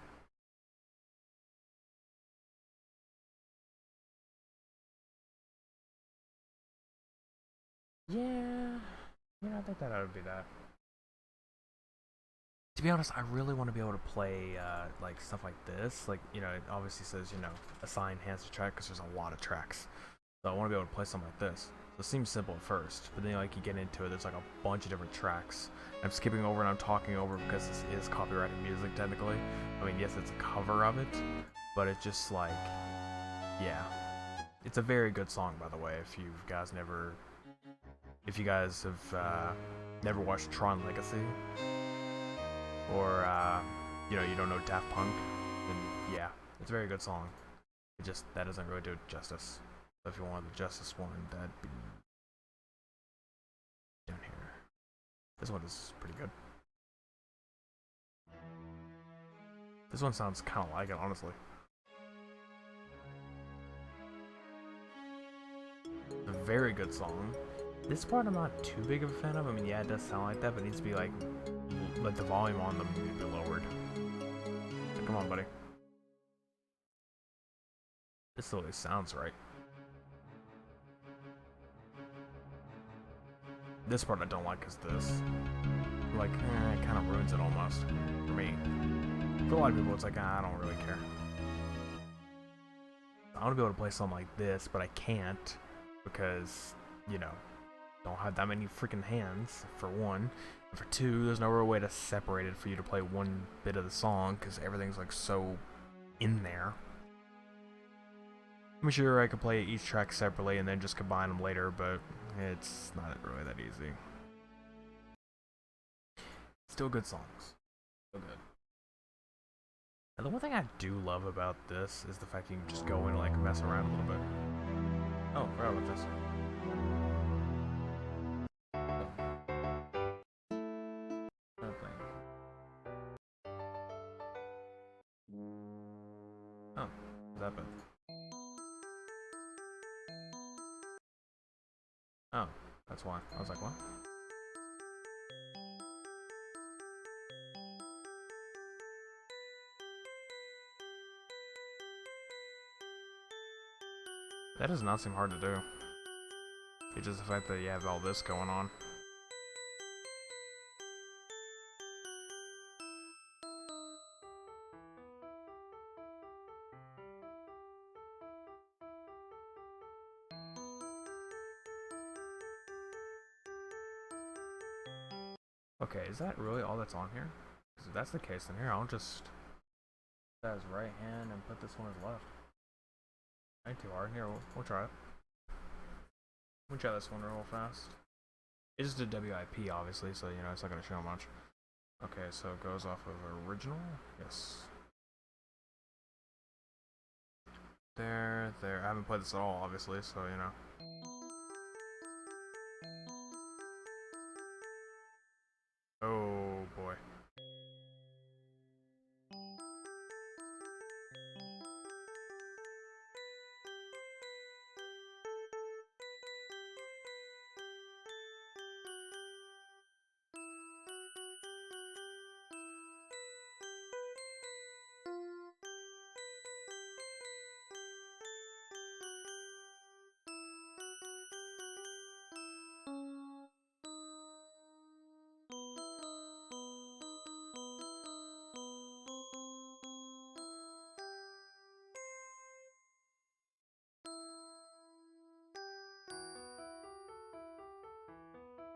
Yeah. I think that would be that. To be honest, I really want to be able to play like stuff like this. Like, it obviously says, assign hands to track because there's a lot of tracks. So I want to be able to play something like this. So it seems simple at first, but then like you get into it, there's like a bunch of different tracks. I'm skipping over and I'm talking over because this is copyrighted music technically. I mean, yes, it's a cover of it, but it's just like, yeah. It's a very good song, by the way, if you guys have never watched Tron Legacy, or you don't know Daft Punk, then yeah, it's a very good song. That doesn't really do it justice. So if you want the justice one, that'd be down here. This one is pretty good. This one sounds kind of like it, honestly. A very good song. This part I'm not too big of a fan of. I mean, yeah, it does sound like that, but it needs to be like the volume on them needs to be lowered. So come on, buddy. This totally sounds right. This part I don't like is this. Like, it kind of ruins it almost for me. For a lot of people, it's like, I don't really care. I want to be able to play something like this, but I can't because, don't have that many freaking hands, for one. And for two, there's no real way to separate it for you to play one bit of the song because everything's like so in there. I'm sure I could play each track separately and then just combine them later, but it's not really that easy. Still good songs. Still good. And the one thing I do love about this is the fact you can just go and like mess around a little bit. Oh, I forgot about this. Oh, is that bad? Oh, that's why. I was like, what? That does not seem hard to do. It's just the fact that you have all this going on. Okay, is that really all that's on here? Because if that's the case, then here, I'll just put that as right hand and put this one as left. Ain't too hard. Here, we'll try it. We'll try this one real fast. It's just a WIP, obviously, so, you know, it's not going to show much. Okay, so it goes off of original. Yes. There. I haven't played this at all, obviously, so, you know. Oh, boy.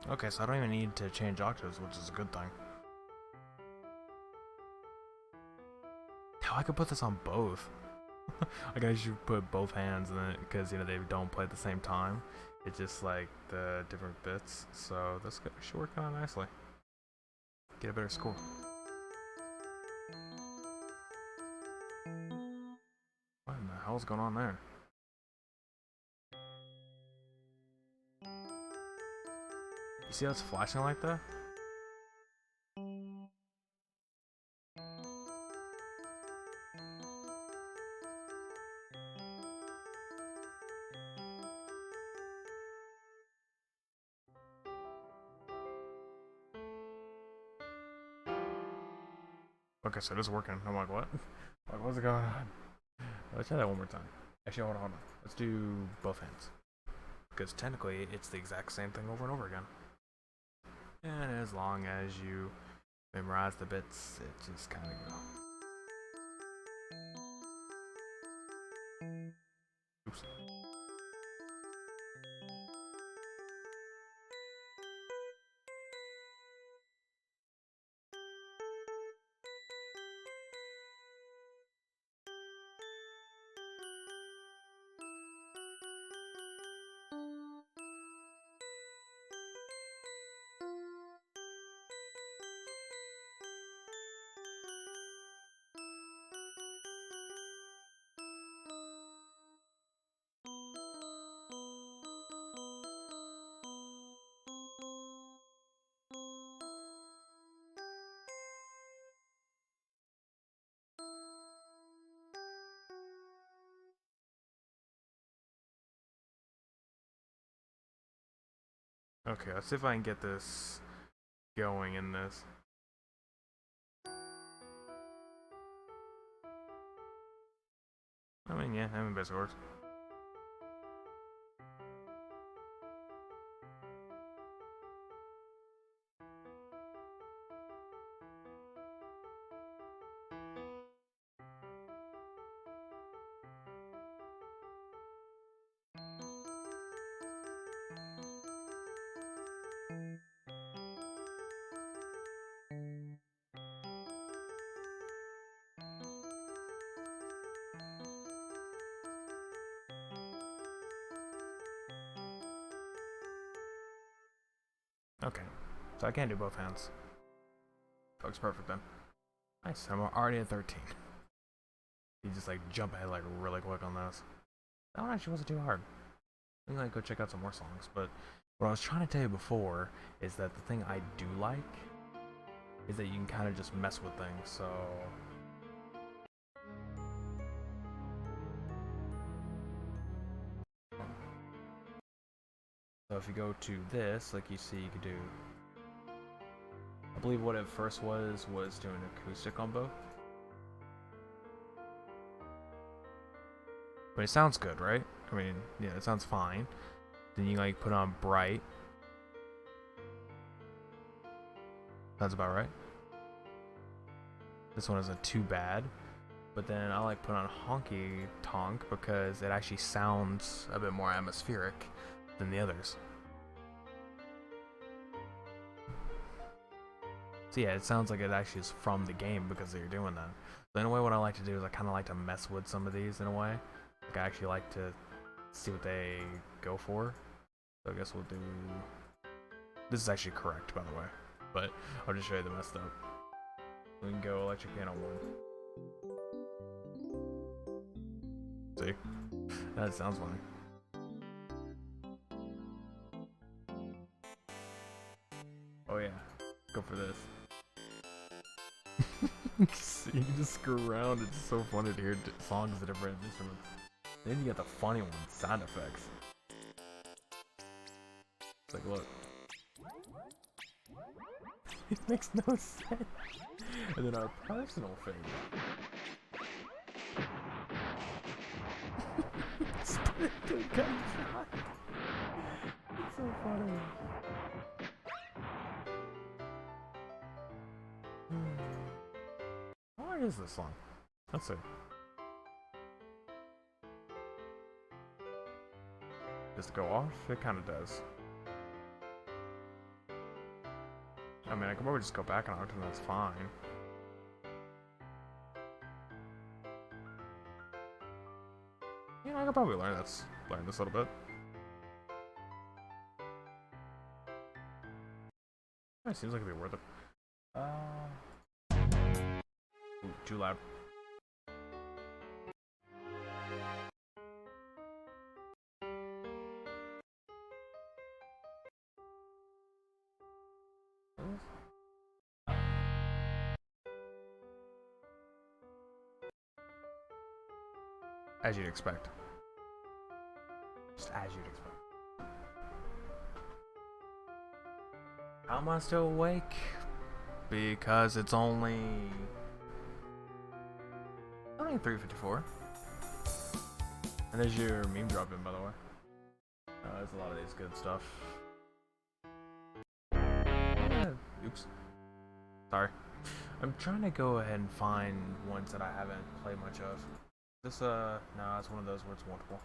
Okay, so I don't even need to change octaves, which is a good thing. Hell, I could put this on both. I guess you put both hands in it because, you know, they don't play at the same time. It's just like the different bits. So this should work out nicely. Get a better score. What in the hell's going on there? You see how it's flashing like that? Okay, so it is working. I'm like, what? Like, what's going on? Let's try that one more time. Actually, hold on. Let's do both hands. Because technically, it's the exact same thing over and over again. And as long as you memorize the bits, it just kind of go. Oops. Okay, let's see if I can get this going in this. I mean, yeah, best works. Okay, so I can do both hands. Looks perfect then. Nice, I'm already at 13. You just like jump ahead like really quick on this. That one actually wasn't too hard. I think I go check out some more songs, but what I was trying to tell you before is that the thing I do like is that you can kind of just mess with things, so... So if you go to this, like you see, you could do... I believe what it first was doing acoustic on both. But it sounds good, right? I mean, yeah, it sounds fine. Then you like put on bright. That's about right. This one isn't too bad. But then I like put on honky tonk because it actually sounds a bit more atmospheric than the others. So yeah, it sounds like it actually is from the game because you're doing that. So in a way, what I like to do is I kind of like to mess with some of these in a way. Like I actually like to see what they go for. So I guess we'll do... This is actually correct, by the way. But I'll just show you the messed up. We can go electric piano 1. See? That sounds funny. Oh yeah, go for this. You can just screw around. It's so funny to hear songs of different instruments. Then you get the funny ones, sound effects. It's like, look. It makes no sense. And then our personal favorite. Split gunshot. It's so funny. How long is this song? Let's see. Does it go off? It kind of does. I mean, I could probably just go back on it and that's fine. Yeah, I could probably learn this a little bit. It seems like it'd be worth it. Ooh, too loud. As you'd expect. Just as you'd expect. How am I still awake? Because it's only 3:54. And there's your meme drop in, by the way. There's a lot of these good stuff. Oops. Sorry. I'm trying to go ahead and find ones that I haven't played much of. This, no, it's one of those where it's multiple.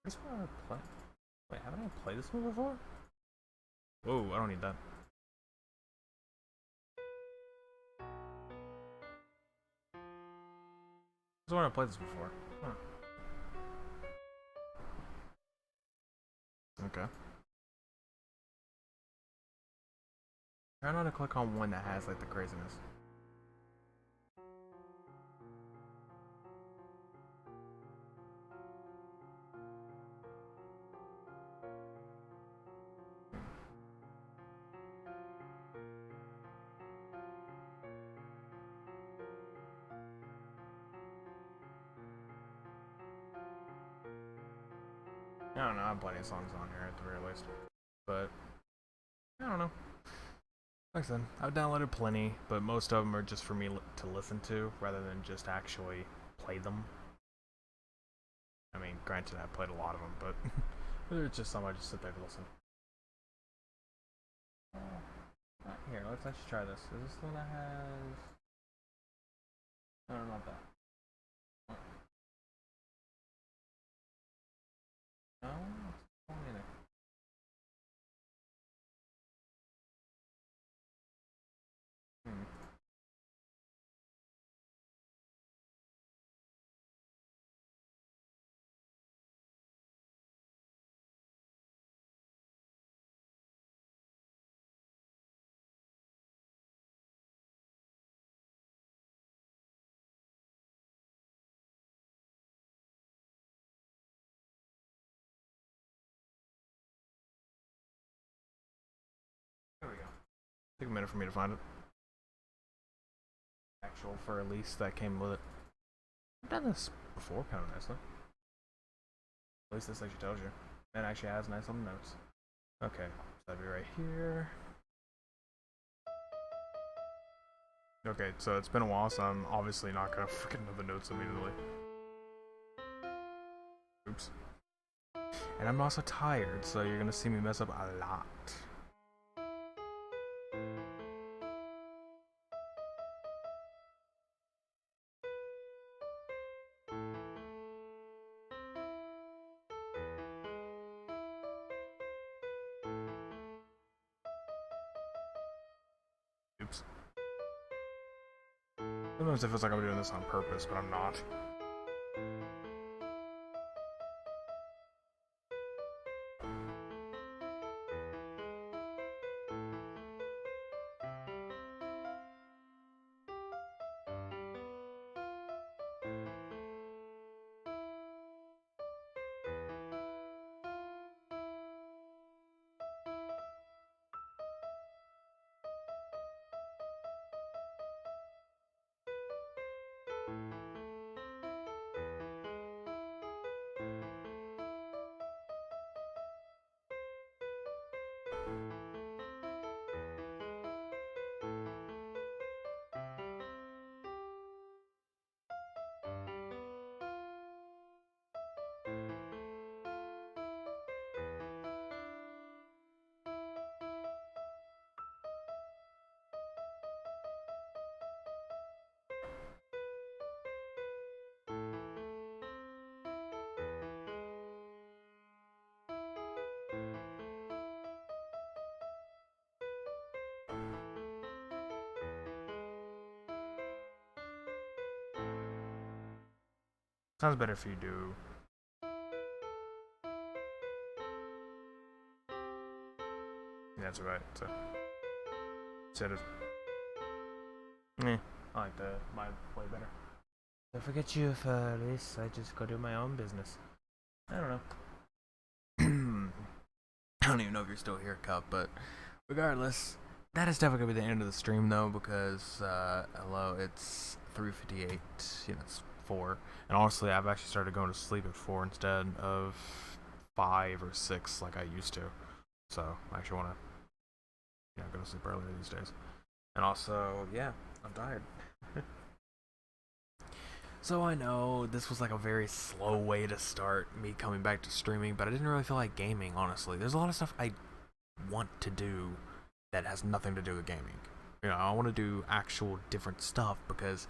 This one I play. Wait, haven't I played this one before? Whoa, I don't need that. This one I played this before. Huh. Okay. Try not to click on one that has like the craziness. I don't know, I have plenty of songs on here at the very least. But, I don't know. Like I said, I've downloaded plenty, but most of them are just for me to listen to rather than just actually play them. I mean, granted, I played a lot of them, but there's just some I just sit there to listen. Here, let's actually try this. Is this the one that has... No, not that. No, it's not either. There we go. Take a minute for me to find it. Actual for release that came with it. I've done this before, kind of nicely. At least this actually tells you. It actually has nice little notes. Okay, so that'd be right here. Okay, so it's been a while, so I'm obviously not gonna freaking know the notes immediately. Oops. And I'm also tired, so you're gonna see me mess up a lot. Oops. Sometimes it feels like I'm doing this on purpose, but I'm not. Sounds better if you do. Yeah, that's right. So instead of, I like the my way better. I forget you for this. I just go do my own business. I don't know. I don't even know if you're still here, Cup, but regardless, that is definitely gonna be the end of the stream though, because hello, it's 3:58. You know, it's 4, and honestly, I've actually started going to sleep at 4 instead of 5 or 6 like I used to. So I actually want to, go to sleep earlier these days. And also, yeah, I'm tired. So I know this was like a very slow way to start me coming back to streaming, but I didn't really feel like gaming, honestly. There's a lot of stuff I want to do that has nothing to do with gaming. I want to do actual different stuff because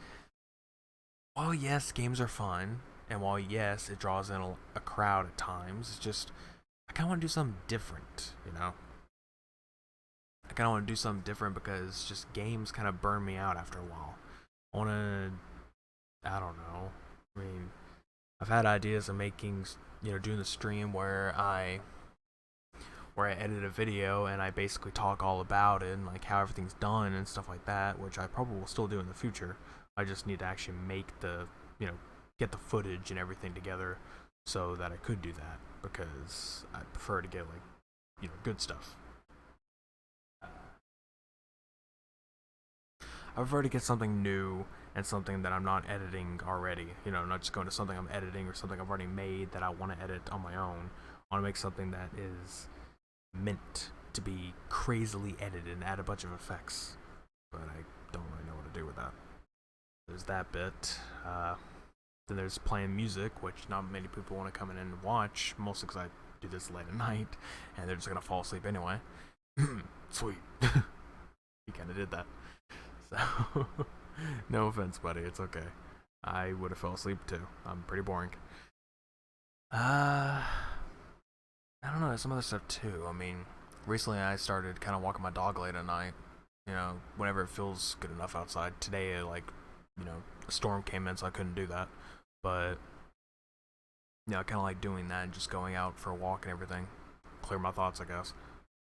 while yes, games are fun, and while yes, it draws in a crowd at times, it's just I kind of want to do something different, I kind of want to do something different because just games kind of burn me out after a while. I want to, I don't know. I mean, I've had ideas of making, doing the stream where I edit a video and I basically talk all about it and like how everything's done and stuff like that, which I probably will still do in the future. I just need to actually make get the footage and everything together so that I could do that because I prefer to get like, good stuff. I prefer to get something new and something that I'm not editing already. Not just going to something I'm editing or something I've already made that I want to edit on my own. I want to make something that is meant to be crazily edited and add a bunch of effects. But I don't really know what to do with that. There's that bit. Then there's playing music, which not many people want to come in and watch, mostly because I do this late at night, and they're just going to fall asleep anyway. Sweet. You kind of did that. So, no offense, buddy. It's okay. I would have fell asleep too. I'm pretty boring. I don't know. There's some other stuff too. I mean, recently I started kind of walking my dog late at night. Whenever it feels good enough outside. Today, a storm came in, so I couldn't do that. But I kind of like doing that and just going out for a walk and everything, clear my thoughts, I guess.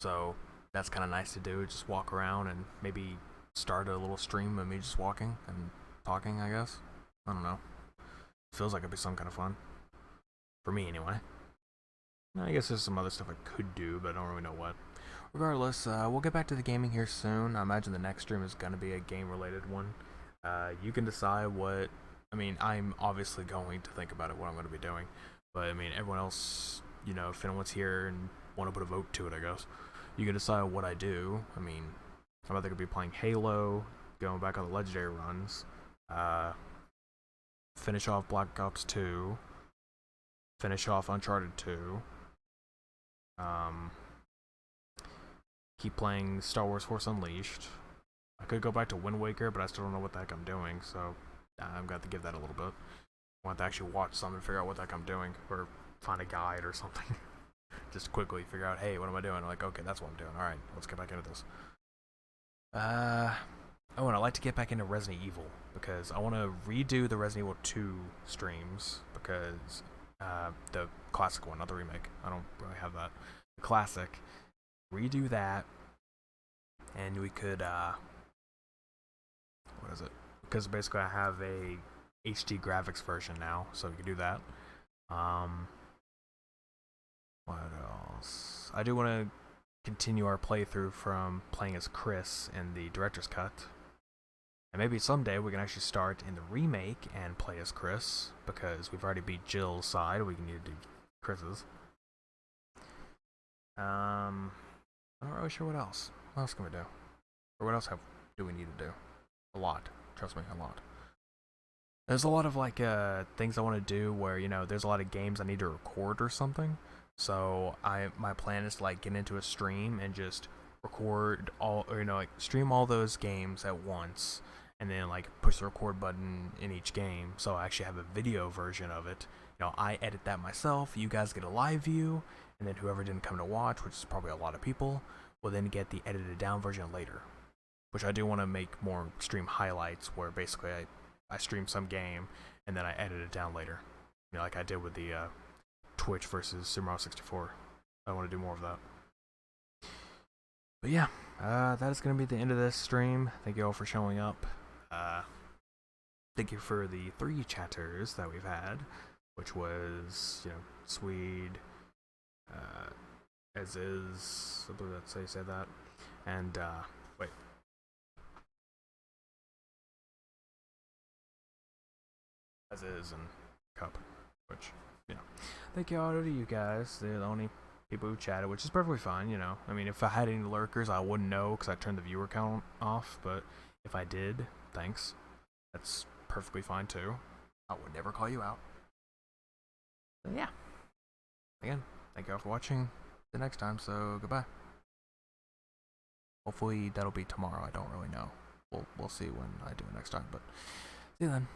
So that's kind of nice to do. Just walk around and maybe start a little stream of me just walking and talking, I guess. I don't know. Feels like it'd be some kind of fun. For me, anyway. I guess there's some other stuff I could do, but I don't really know what. Regardless, we'll get back to the gaming here soon. I imagine the next stream is going to be a game-related one. You can decide what... I mean, I'm obviously going to think about it, what I'm going to be doing. But, I mean, everyone else, if anyone's here and want to put a vote to it, I guess. You can decide what I do. I mean, I'm either going to be playing Halo, going back on the Legendary runs, finish off Black Ops 2, finish off Uncharted 2. Um, keep playing Star Wars Force Unleashed. I could go back to Wind Waker, but I still don't know what the heck I'm doing, so I'm going to have to give that a little bit. I want to actually watch something and figure out what the heck I'm doing, or find a guide or something. Just quickly figure out, hey, what am I doing? I'm like, okay, that's what I'm doing. Alright, let's get back into this. Oh, and I'd like to get back into Resident Evil, because I want to redo the Resident Evil 2 streams, because the classic one, not the remake. I don't really have that. The classic. Redo that, and we could, what is it? Because basically I have a HD graphics version now, so we can do that. What else? I do want to continue our playthrough from playing as Chris in the director's cut. And maybe someday we can actually start in the remake and play as Chris, because we've already beat Jill's side, we can need to do Chris's. I'm not really sure what else. What else can we do? Or what else do we need to do? A lot. Trust me, a lot. There's a lot of like things I want to do where, you know, there's a lot of games I need to record or something. So my plan is to like get into a stream and just record all, or, you know, like stream all those games at once, and then like push the record button in each game, so I actually have a video version of it. You know, I edit that myself, you guys get a live view, and then whoever didn't come to watch, which is probably a lot of people, will then get the edited down version later. Which I do want to make more stream highlights, where basically I stream some game and then I edit it down later. You know, like I did with the Twitch versus Super Mario 64. I want to do more of that. But yeah, that is going to be the end of this stream. Thank you all for showing up. Thank you for the 3 chatters that we've had, which was, you know, Swede, as is, I believe that's how you say that, and, wait. As is, and Cup, which, you know, thank you all to you guys. They're the only people who chatted, which is perfectly fine, you know. I mean, if I had any lurkers, I wouldn't know because I turned the viewer count off, but if I did, thanks. That's perfectly fine too. I would never call you out. So yeah. Again, thank you all for watching. The next time, so goodbye. Hopefully that'll be tomorrow. I don't really know. We'll see when I do it next time, but see you then.